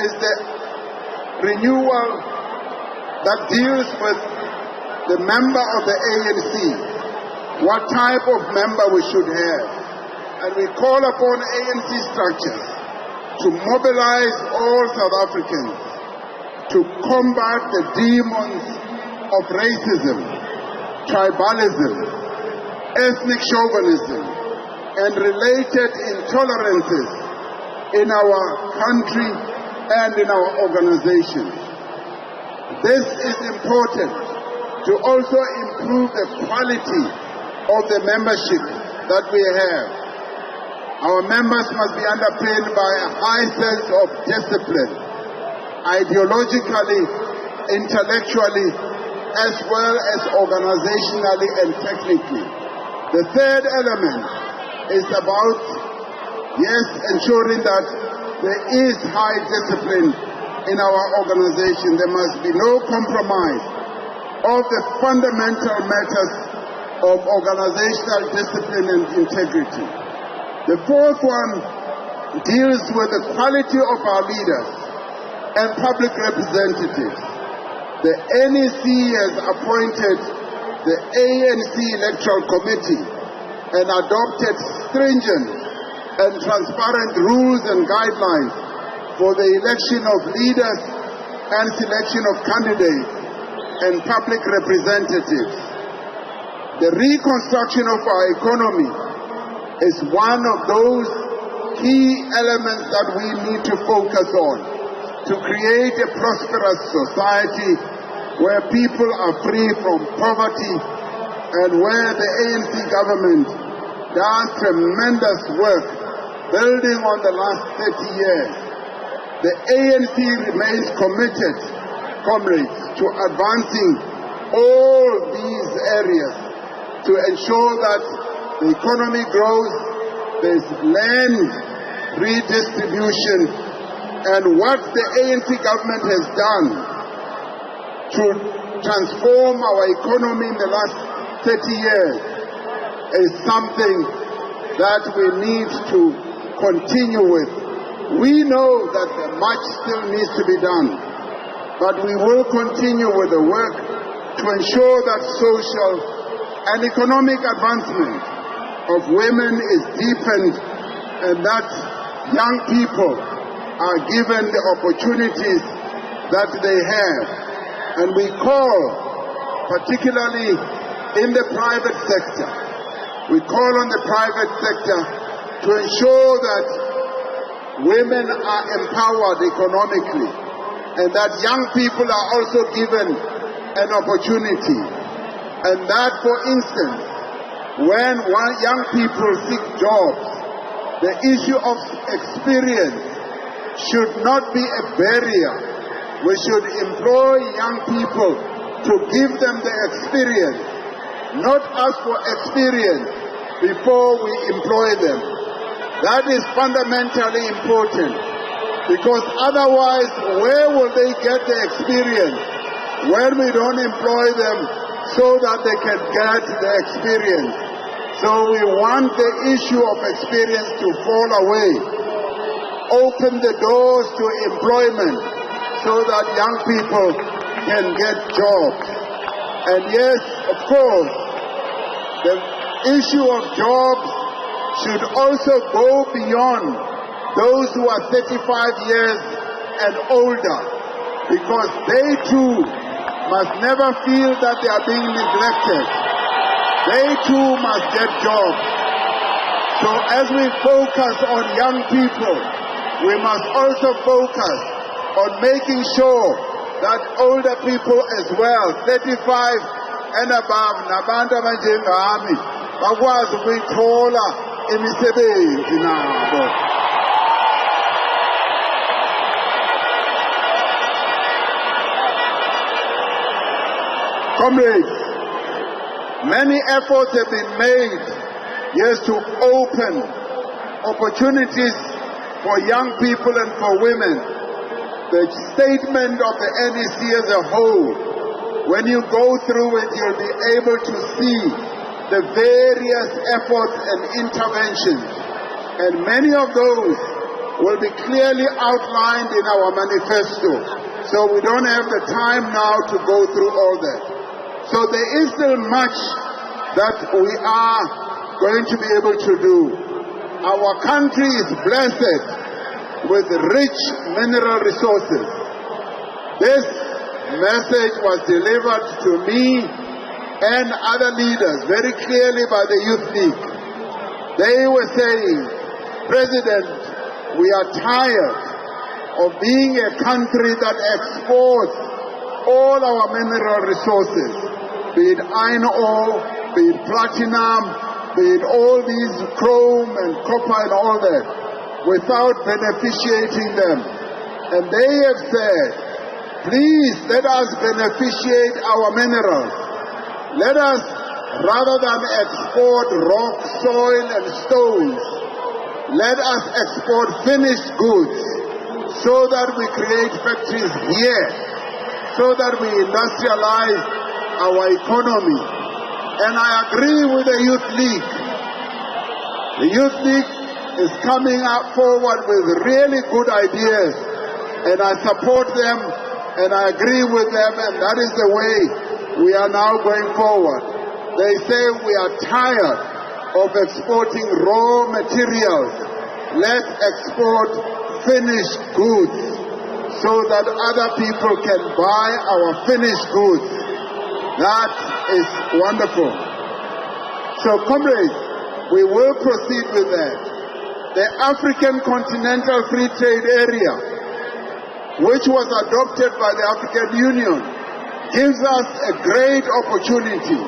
is the renewal that deals with the member of the ANC, what type of member we should have. And we call upon ANC structures to mobilize all South Africans to combat the demons of racism, tribalism, ethnic chauvinism, and related intolerances in our country and in our organization. This is important to also improve the quality of the membership that we have. Our members must be underpinned by a high sense of discipline, ideologically, intellectually, as well as organizationally and technically. The third element is about, yes, ensuring that there is high discipline in our organization. There must be no compromise of the fundamental matters of organizational discipline and integrity. The fourth one deals with the quality of our leaders and public representatives. The NEC has appointed the ANC Electoral Committee and adopted stringent and transparent rules and guidelines for the election of leaders and selection of candidates and public representatives. The reconstruction of our economy is one of those key elements that we need to focus on to create a prosperous society where people are free from poverty and where the ANC government does tremendous work building on the last 30 years. The ANC remains committed comrades, to advancing all these areas to ensure that the economy grows, there's land redistribution, and what the ANC government has done to transform our economy in the last 30 years is something that we need to continue with. We know that much still needs to be done, but we will continue with the work to ensure that social and economic advancement of women is deepened and that young people are given the opportunities that they have. And we call, particularly in the private sector, we call on the private sector to ensure that women are empowered economically and that young people are also given an opportunity. And that, for instance, when young people seek jobs, the issue of experience should not be a barrier. We should employ young people to give them the experience, not ask for experience before we employ them. That is fundamentally important, because otherwise, where will they get the experience when we don't employ them so that they can get the experience? So we want the issue of experience to fall away. Open the doors to employment so that young people can get jobs. And yes, of course, the issue of jobs should also go beyond those who are 35 years and older, because they too must never feel that they are being neglected. They too must get jobs. So as we focus on young people, we must also focus on making sure that older people as well, 35 and above, nabantu abanjengami, bakwazi ukuyithola imisebenzi nabo. Comrades, many efforts have been made, yes, to open opportunities for young people and for women. The statement of the NEC as a whole, when you go through it, you'll be able to see the various efforts and interventions. And many of those will be clearly outlined in our manifesto. So we don't have the time now to go through all that. So there is still much that we are going to be able to do. Our country is blessed with rich mineral resources. This message was delivered to me and other leaders very clearly by the Youth League. They were saying, President, we are tired of being a country that exports all our mineral resources, be it iron ore, be it platinum, be it all these chrome and copper and all that, without beneficiating them. And they have said, please let us beneficiate our minerals. Let us, rather than export rock, soil and stones, let us export finished goods so that we create factories here, so that we industrialize our economy. And I agree with the Youth League. The Youth League is coming up forward with really good ideas, and I support them and I agree with them, and that is the way we are now going forward. They say we are tired of exporting raw materials. Let's export finished goods so that other people can buy our finished goods. That is wonderful. So comrades, we will proceed with that. The African Continental Free Trade Area, which was adopted by the African Union, gives us a great opportunity.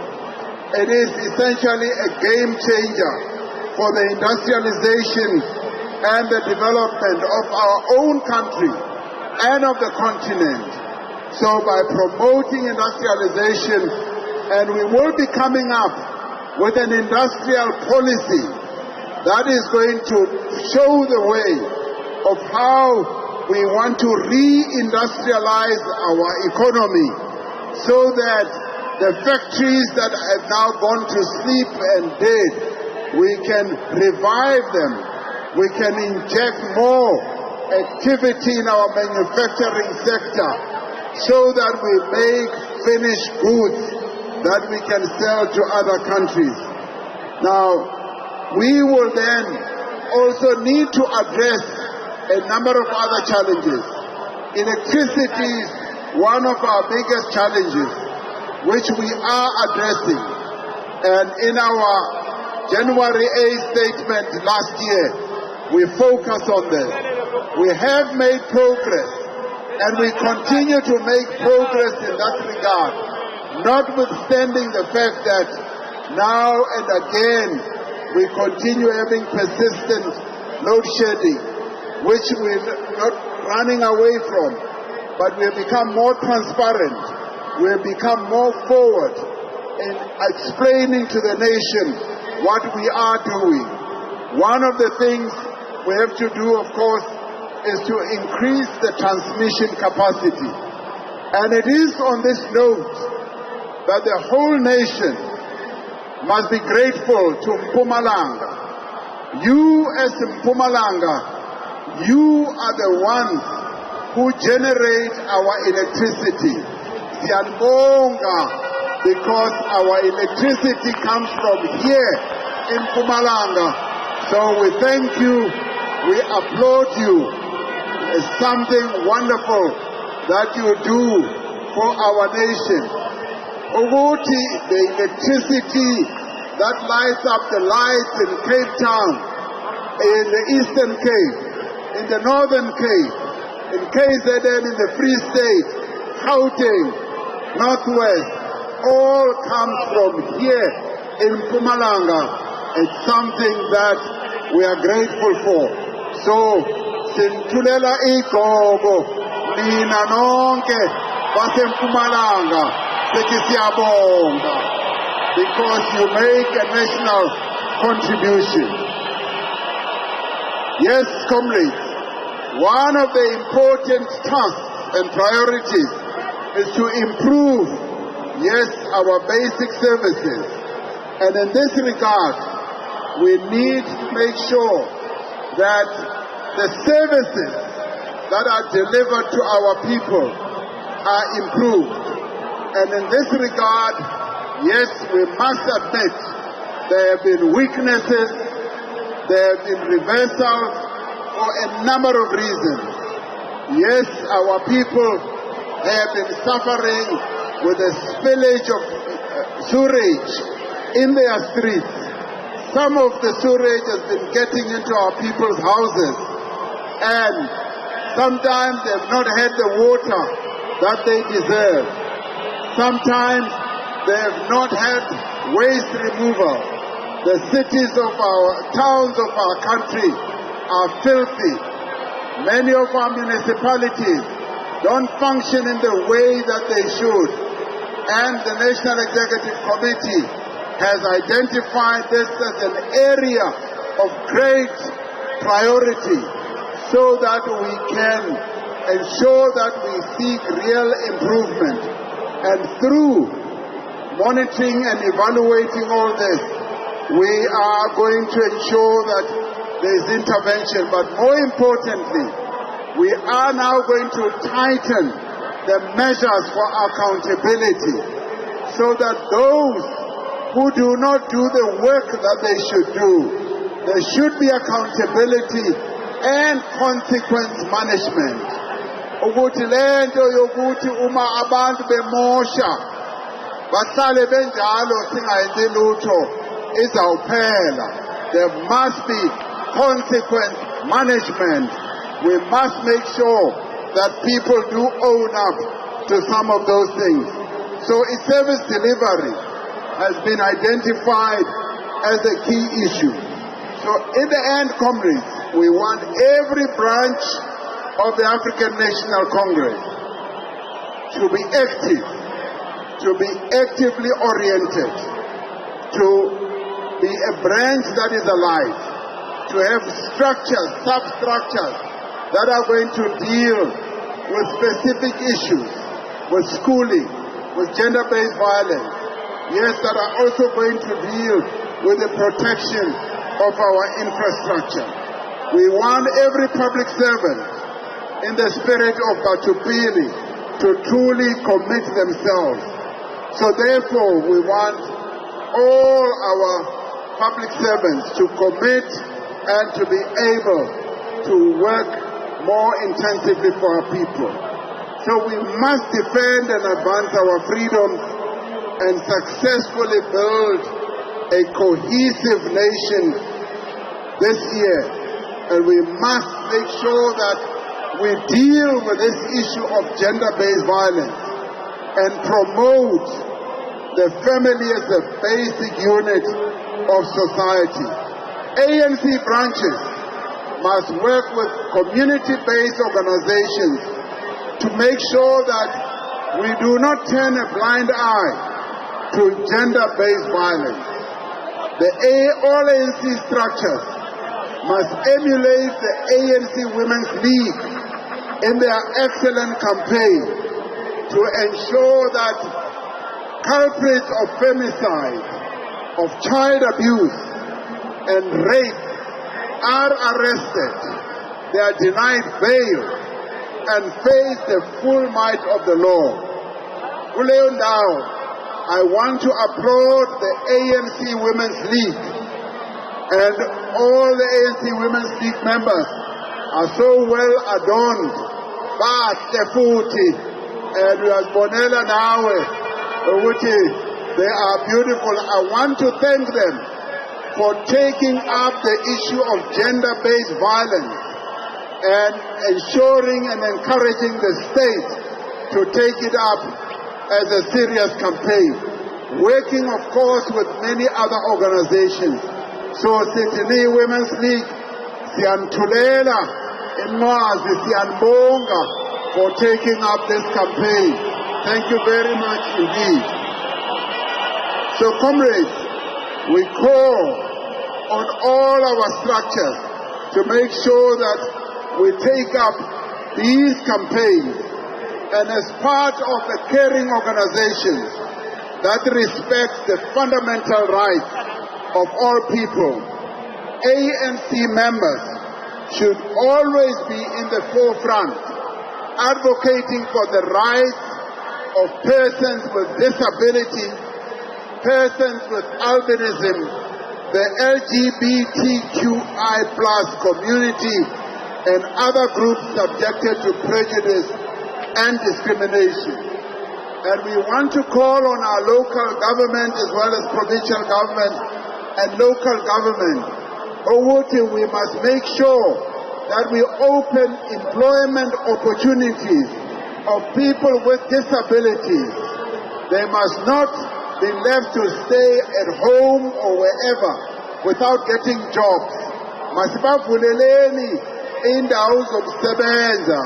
It is essentially a game changer for the industrialization and the development of our own country and of the continent. So by promoting industrialization, and we will be coming up with an industrial policy that is going to show the way of how we want to re-industrialize our economy so that the factories that have now gone to sleep and dead, we can revive them. We can inject more activity in our manufacturing sector so that we make finished goods that we can sell to other countries. Now, we will then also need to address a number of other challenges. Electricity is one of our biggest challenges, which we are addressing. And in our January 8th statement last year, we focused on this. We have made progress, and we continue to make progress in that regard, notwithstanding the fact that now and again we continue having persistent load shedding, which we're not running away from, but we have become more transparent. We have become more forward in explaining to the nation what we are doing. One of the things we have to do, of course, is to increase the transmission capacity. And it is on this note that the whole nation must be grateful to Mpumalanga. You as Mpumalanga, you are the ones who generate our electricity. Siyabonga, because our electricity comes from here in Mpumalanga. So we thank you, we applaud you. It's something wonderful that you do for our nation. Uthi, the electricity that lights up the lights in Cape Town, in the Eastern Cape, in the Northern Cape, in KZN, in the Free State, Gauteng, Northwest, all comes from here in Mpumalanga. It's something that we are grateful for. So, sintulela igogo, nina nonke, baseMpumalanga, sithi siyabonga, because you make a national contribution. Yes, comrades, one of the important tasks and priorities is to improve, yes, our basic services. And in this regard, we need to make sure that the services that are delivered to our people are improved. And in this regard, yes, we must admit there have been weaknesses, there have been reversals for a number of reasons. Yes, our people have been suffering with the spillage of sewage in their streets. Some of the sewage has been getting into our people's houses, and sometimes they've not had the water that they deserve. Sometimes they have not had waste removal. The cities of our towns of our country are filthy. Many of our municipalities don't function in the way that they should. And the National Executive Committee has identified this as an area of great priority so that we can ensure that we seek real improvement. And through monitoring and evaluating all this, we are going to ensure that there is intervention. But more importantly, we are now going to tighten the measures for accountability so that those who do not do the work that they should do, there should be accountability and consequence management. Ukuthi lento yokuthi uma abantu bemosha bahlale benjalo singayenzi lutho izawuphela. There must be consequence management. We must make sure that people do own up to some of those things. So service delivery has been identified as a key issue. So in the end, comrades, we want every branch of the African National Congress to be active, to be actively oriented, to be a branch that is alive, to have structures, substructures that are going to deal with specific issues, with schooling, with gender-based violence, yes, that are also going to deal with the protection of our infrastructure. We want every public servant in the spirit of Batupili to truly commit themselves. So therefore, we want all our public servants to commit and to be able to work more intensively for our people. So we must defend and advance our freedoms and successfully build a cohesive nation this year. And we must make sure that we deal with this issue of gender-based violence and promote the family as a basic unit of society. ANC branches must work with community-based organizations to make sure that we do not turn a blind eye to gender-based violence. All ANC structures must emulate the ANC Women's League in their excellent campaign to ensure that culprits of femicide, of child abuse and rape are arrested, they are denied bail and face the full might of the law. Kuleyo ndawo, I want to applaud the ANC Women's League, and all the ANC Women's League members are so well adorned, bathi futhi, and uzakufumana nawe, uthi, they are beautiful. I want to thank them for taking up the issue of gender-based violence and ensuring and encouraging the state to take it up as a serious campaign, working of course with many other organizations. So Sydney Women's League, siyanithulela inqwazi, siyanibonga for taking up this campaign. Thank you very much indeed. So comrades, we call on all our structures to make sure that we take up these campaigns, and as part of the caring organization that respects the fundamental rights of all people, ANC members should always be in the forefront, advocating for the rights of persons with disability, persons with albinism, the LGBTQI+ community, and other groups subjected to prejudice and discrimination. And we want to call on our local government as well as provincial government and local government. Uthi, we must make sure that we open employment opportunities of people with disabilities. They must not be left to stay at home or wherever without getting jobs. Masibavuleleni indawo zokusebenza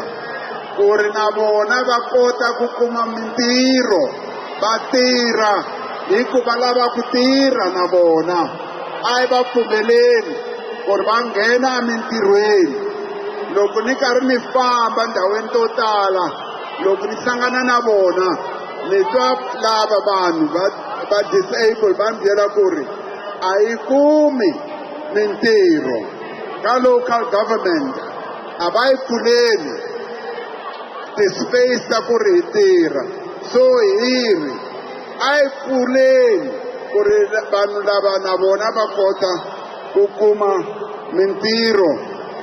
kuri nabona bakota kukuma mintirho, batirha hikuva lava ku tirha na vona a va pfumeleli ku ri va nghena emintirhweni. Loko ni karhi ni famba ndhawini to tala, loko ni hlangana na vona ni twa lava vanhu va disabled va ni byela ku ri a yi kumi mintirho ka local government, a va yi pfuleli ti-space ta ku ri hi tirha. So hiri a yi pfuleli ku ri vanhu lava na vona va kota ku kuma mintirho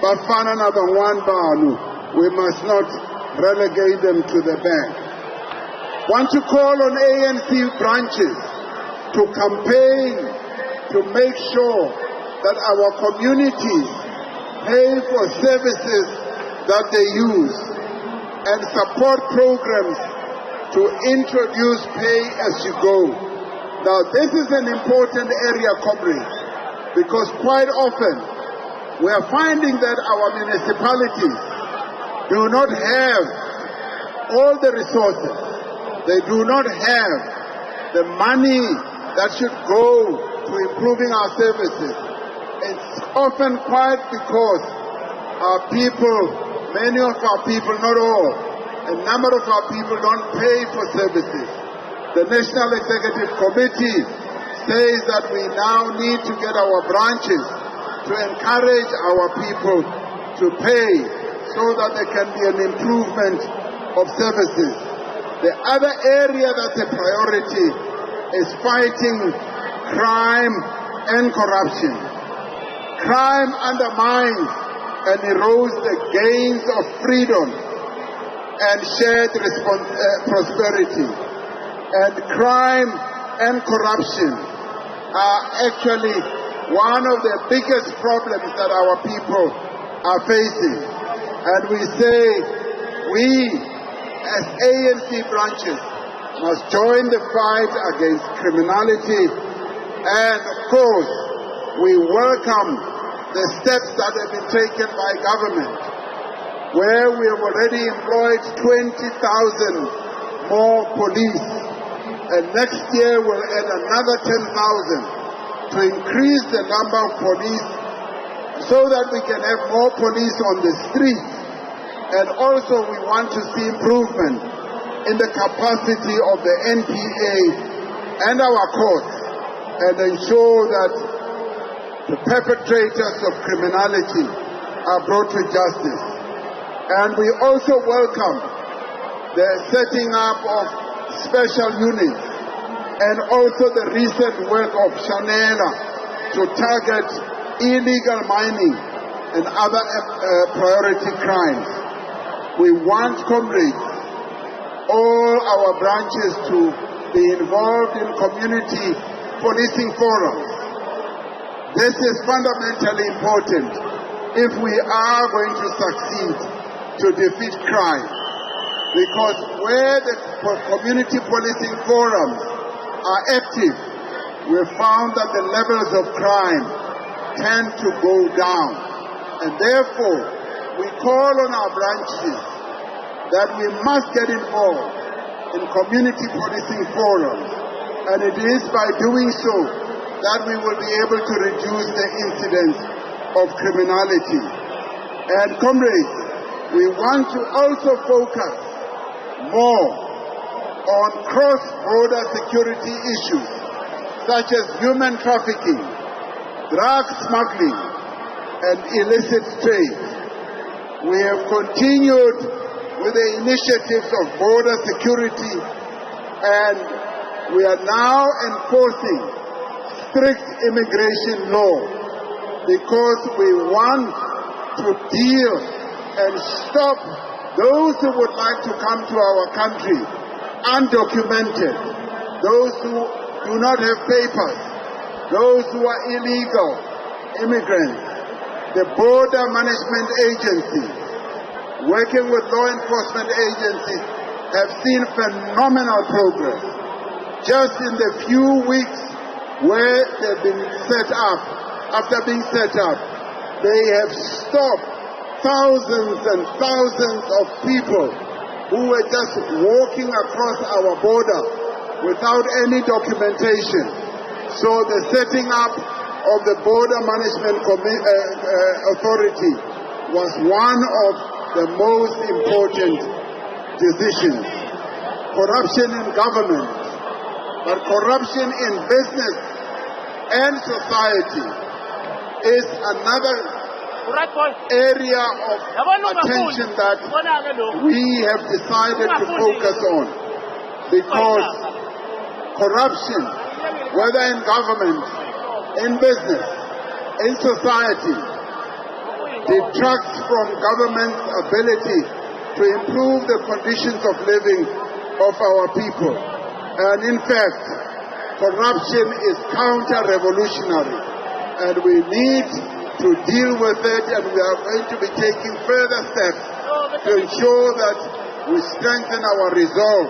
va fana na van'wana vanhu. We must not relegate them to the back. Want to call on ANC branches to campaign to make sure that our communities pay for services that they use and support programs to introduce pay as you go. Now this is an important area, comrades, because quite often we are finding that our municipalities do not have all the resources They do not have the money that should go to improving our services. It's often quite because our people, many of our people, not all, a number of our people don't pay for services. The National Executive Committee says that we now need to get our branches to encourage our people to pay so that there can be an improvement of services. The other area that's a priority is fighting crime and corruption. Crime undermines and erodes the gains of freedom and shared prosperity. And crime and corruption are actually one of the biggest problems that our people are facing. And we say we as ANC branches must join the fight against criminality, and of course we welcome the steps that have been taken by government, where we have already employed 20,000 more police, and next year we'll add another 10,000 to increase the number of police so that we can have more police on the streets. And also we want to see improvement in the capacity of the NPA and our courts, and ensure that the perpetrators of criminality are brought to justice. And we also welcome the setting up of special units and also the recent work of Chanela to target illegal mining and other priority crimes. We want, comrades, all our branches to be involved in community policing forums. This is fundamentally important if we are going to succeed to defeat crime, because where the community policing forums are active, we have found that the levels of crime tend to go down. And therefore, we call on our branches that we must get involved in community policing forums, and it is by doing so that we will be able to reduce the incidence of criminality. And comrades, we want to also focus more on cross-border security issues such as human trafficking, drug smuggling, and illicit trade. We have continued with the initiatives of border security, and we are now enforcing strict immigration law because we want to deal and stop those who would like to come to our country undocumented, those who do not have papers, those who are illegal immigrants. The Border Management Agency, working with law enforcement agencies, have seen phenomenal progress. Just in the few weeks where they've been set up, after being set up, they have stopped thousands and thousands of people who were just walking across our border without any documentation. So the setting up of the Border Management Authority was one of the most important decisions. Corruption in government, but corruption in business and society is another area of attention that we have decided to focus on, because corruption, whether in government, in business, in society, detracts from government's ability to improve the conditions of living of our people. And in fact, corruption is counter-revolutionary, and we need to deal with it, and we are going to be taking further steps to ensure that we strengthen our resolve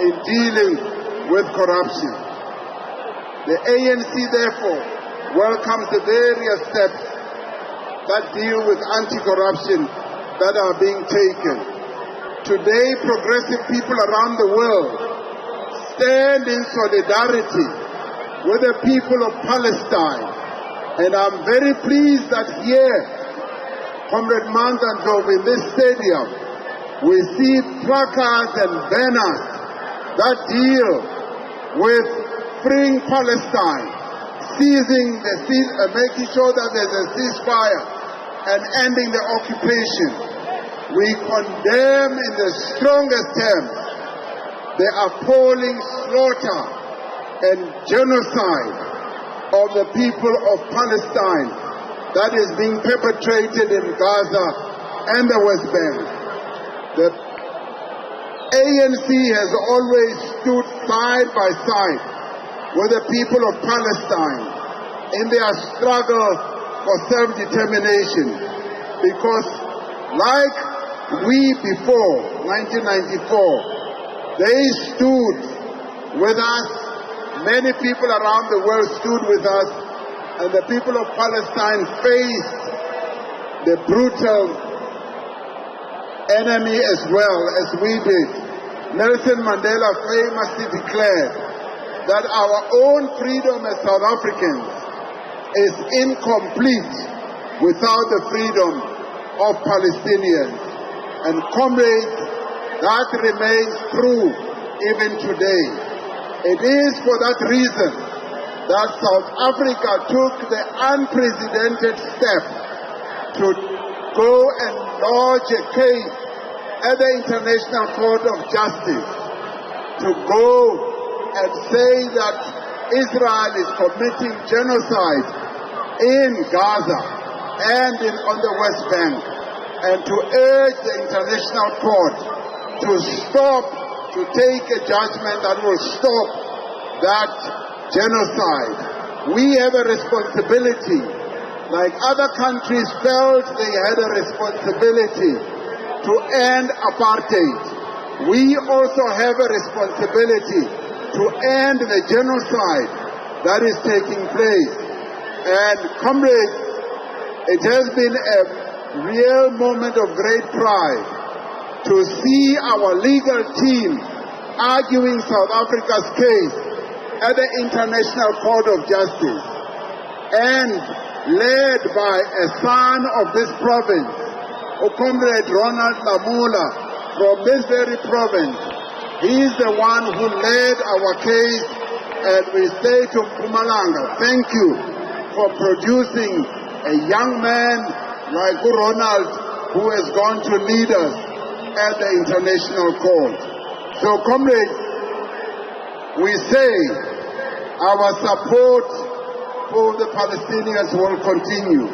in dealing with corruption. The ANC, therefore, welcomes the various steps that deal with anti-corruption that are being taken. Today, progressive people around the world stand in solidarity with the people of Palestine. And I'm very pleased that here, Comrade Manzandlov, in this stadium, we see placards and banners that deal with freeing Palestine, making sure that there's a ceasefire and ending the occupation. We condemn in the strongest terms the appalling slaughter and genocide of the people of Palestine that is being perpetrated in Gaza and the West Bank. The ANC has always stood side by side with the people of Palestine in their struggle for self-determination, because like we before 1994, they stood with us, many people around the world stood with us, and the people of Palestine faced the brutal enemy as well as we did. Nelson Mandela famously declared that our own freedom as South Africans is incomplete without the freedom of Palestinians. And comrades, that remains true even today. It is for that reason that South Africa took the unprecedented step to go and lodge a case at the International Court of Justice, to go and say that Israel is committing genocide in Gaza and on the West Bank, and to urge the International Court to stop, to take a judgment that will stop that genocide. We have a responsibility, like other countries felt they had a responsibility to end apartheid. We also have a responsibility to end the genocide that is taking place. And comrades, it has been a real moment of great pride to see our legal team arguing South Africa's case at the International Court of Justice, and led by a son of this province, Comrade Ronald Lamula, from this very province. He is the one who led our case, and we say to Mpumalanga, thank you for producing a young man like Ronald, who has gone to lead us at the International Court. So comrades, we say our support for the Palestinians will continue.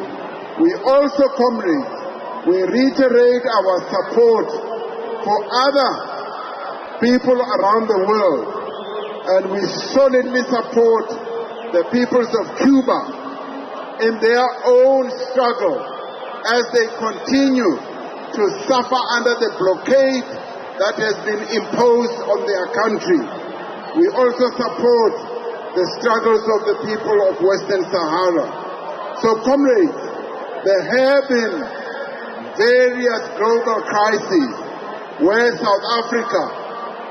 We also, comrades, we reiterate our support for other people around the world, and we solidly support the peoples of Cuba in their own struggle as they continue to suffer under the blockade that has been imposed on their country. We also support the struggles of the people of Western Sahara. So comrades, there have been various global crises where South Africa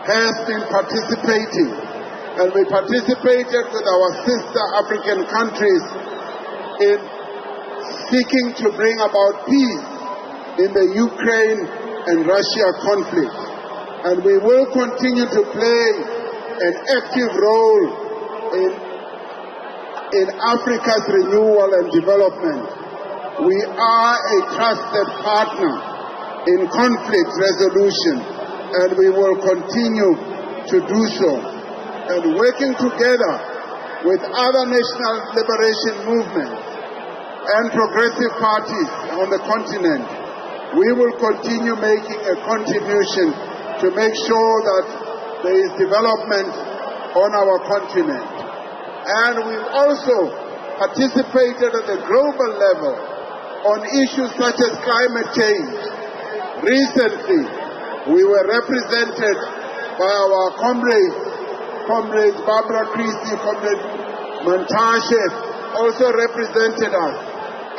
has been participating, and we participated with our sister African countries in seeking to bring about peace in the Ukraine and Russia conflict. And we will continue to play an active role in Africa's renewal and development. We are a trusted partner in conflict resolution, and we will continue to do so. And working together with other national liberation movements and progressive parties on the continent, we will continue making a contribution to make sure that there is development on our continent. And we've also participated at the global level on issues such as climate change. Recently, we were represented by our comrades Barbara Christie, Comrade Montashe, also represented us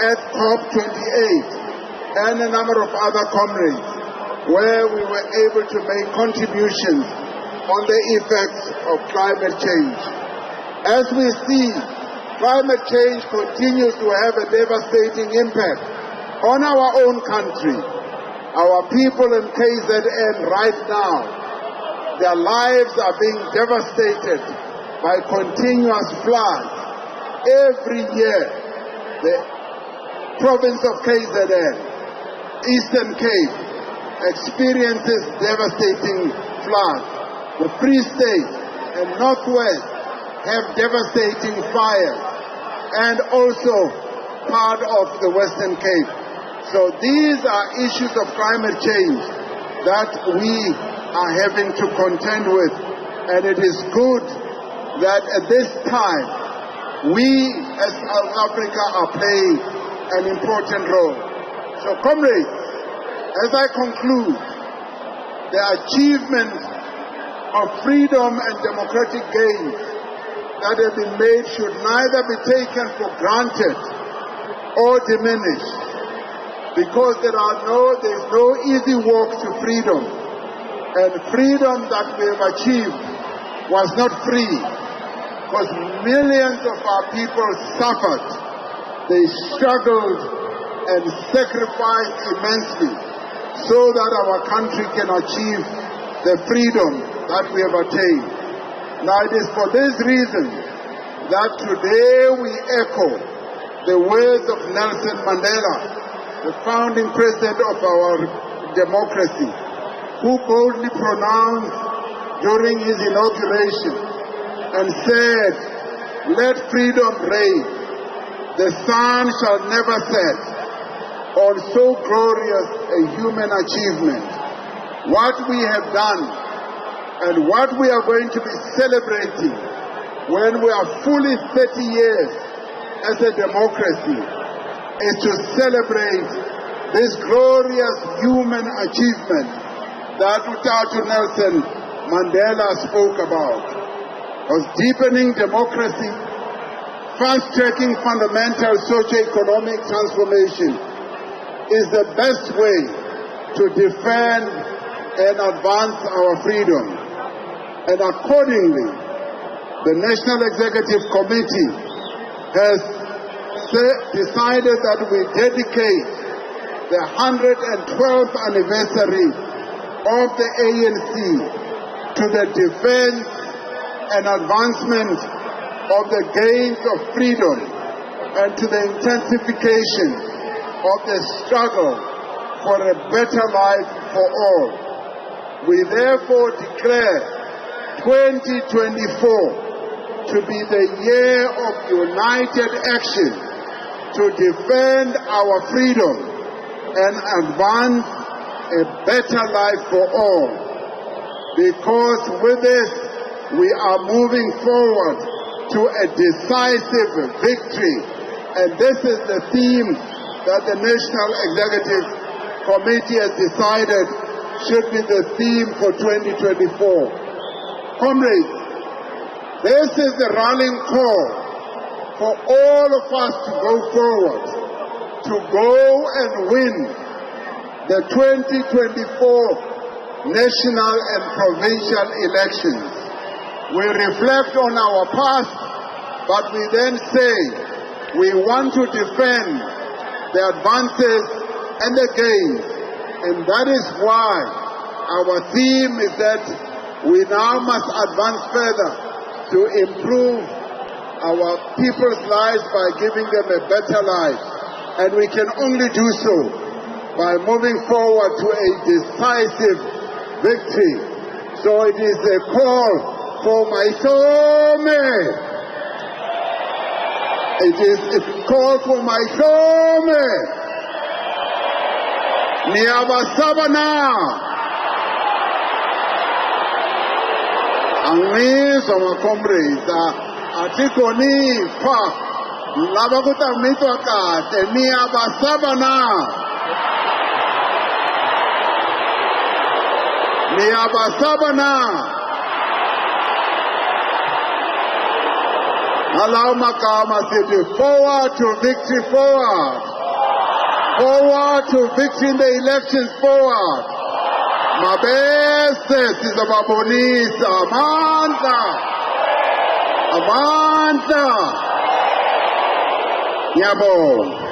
at COP28, and a number of other comrades, where we were able to make contributions on the effects of climate change. As we see, climate change continues to have a devastating impact on our own country. Our people in KZN right now, their lives are being devastated by continuous floods. Every year, the province of KZN, Eastern Cape, experiences devastating floods. The Free State and Northwest have devastating fires, and also part of the Western Cape. So these are issues of climate change that we are having to contend with, and it is good that at this time we as South Africa are playing an important role. So comrades, as I conclude, the achievement of freedom and democratic gains that have been made should neither be taken for granted or diminished, because there is no easy walk to freedom, and freedom that we have achieved was not free, because millions of our people suffered. They struggled and sacrificed immensely so that our country can achieve the freedom that we have attained. Now it is for this reason that today we echo the words of Nelson Mandela, the founding president of our democracy, who boldly pronounced during his inauguration and said, "Let freedom reign. The sun shall never set on so glorious a human achievement." What we have done and what we are going to be celebrating when we are fully 30 years as a democracy is to celebrate this glorious human achievement that Utatu Nelson Mandela spoke about. Was deepening democracy, fast-tracking fundamental socio-economic transformation is the best way to defend and advance our freedom. And accordingly, the National Executive Committee has decided that we dedicate the 112th anniversary of the ANC to the defense and advancement of the gains of freedom and to the intensification of the struggle for a better life for all. We therefore declare 2024 to be the year of united action to defend our freedom and advance a better life for all. Because with this, we are moving forward to a decisive victory. And this is the theme that the National Executive Committee has decided should be the theme for 2024. Comrades, this is the rallying call for all of us to go forward, to go and win the 2024 national and provincial elections. We reflect on our past, but we then say we want to defend the advances and the gains. And that is why our theme is that we now must advance further to improve our people's lives by giving them a better life. And we can only do so by moving forward to a decisive victory. So it is a call for my some. It is a call for my some. Niyabasabana. Angizwa ma-comrades, atikho nifa, laba kutamithwa kahle, niyabasaba na. Niyabasaba na. Alaw makama sithi, forward to victory, forward. Forward to victory in the elections, forward. Mabese sizobabonisa amandla. Amandla. Ngiyabonga.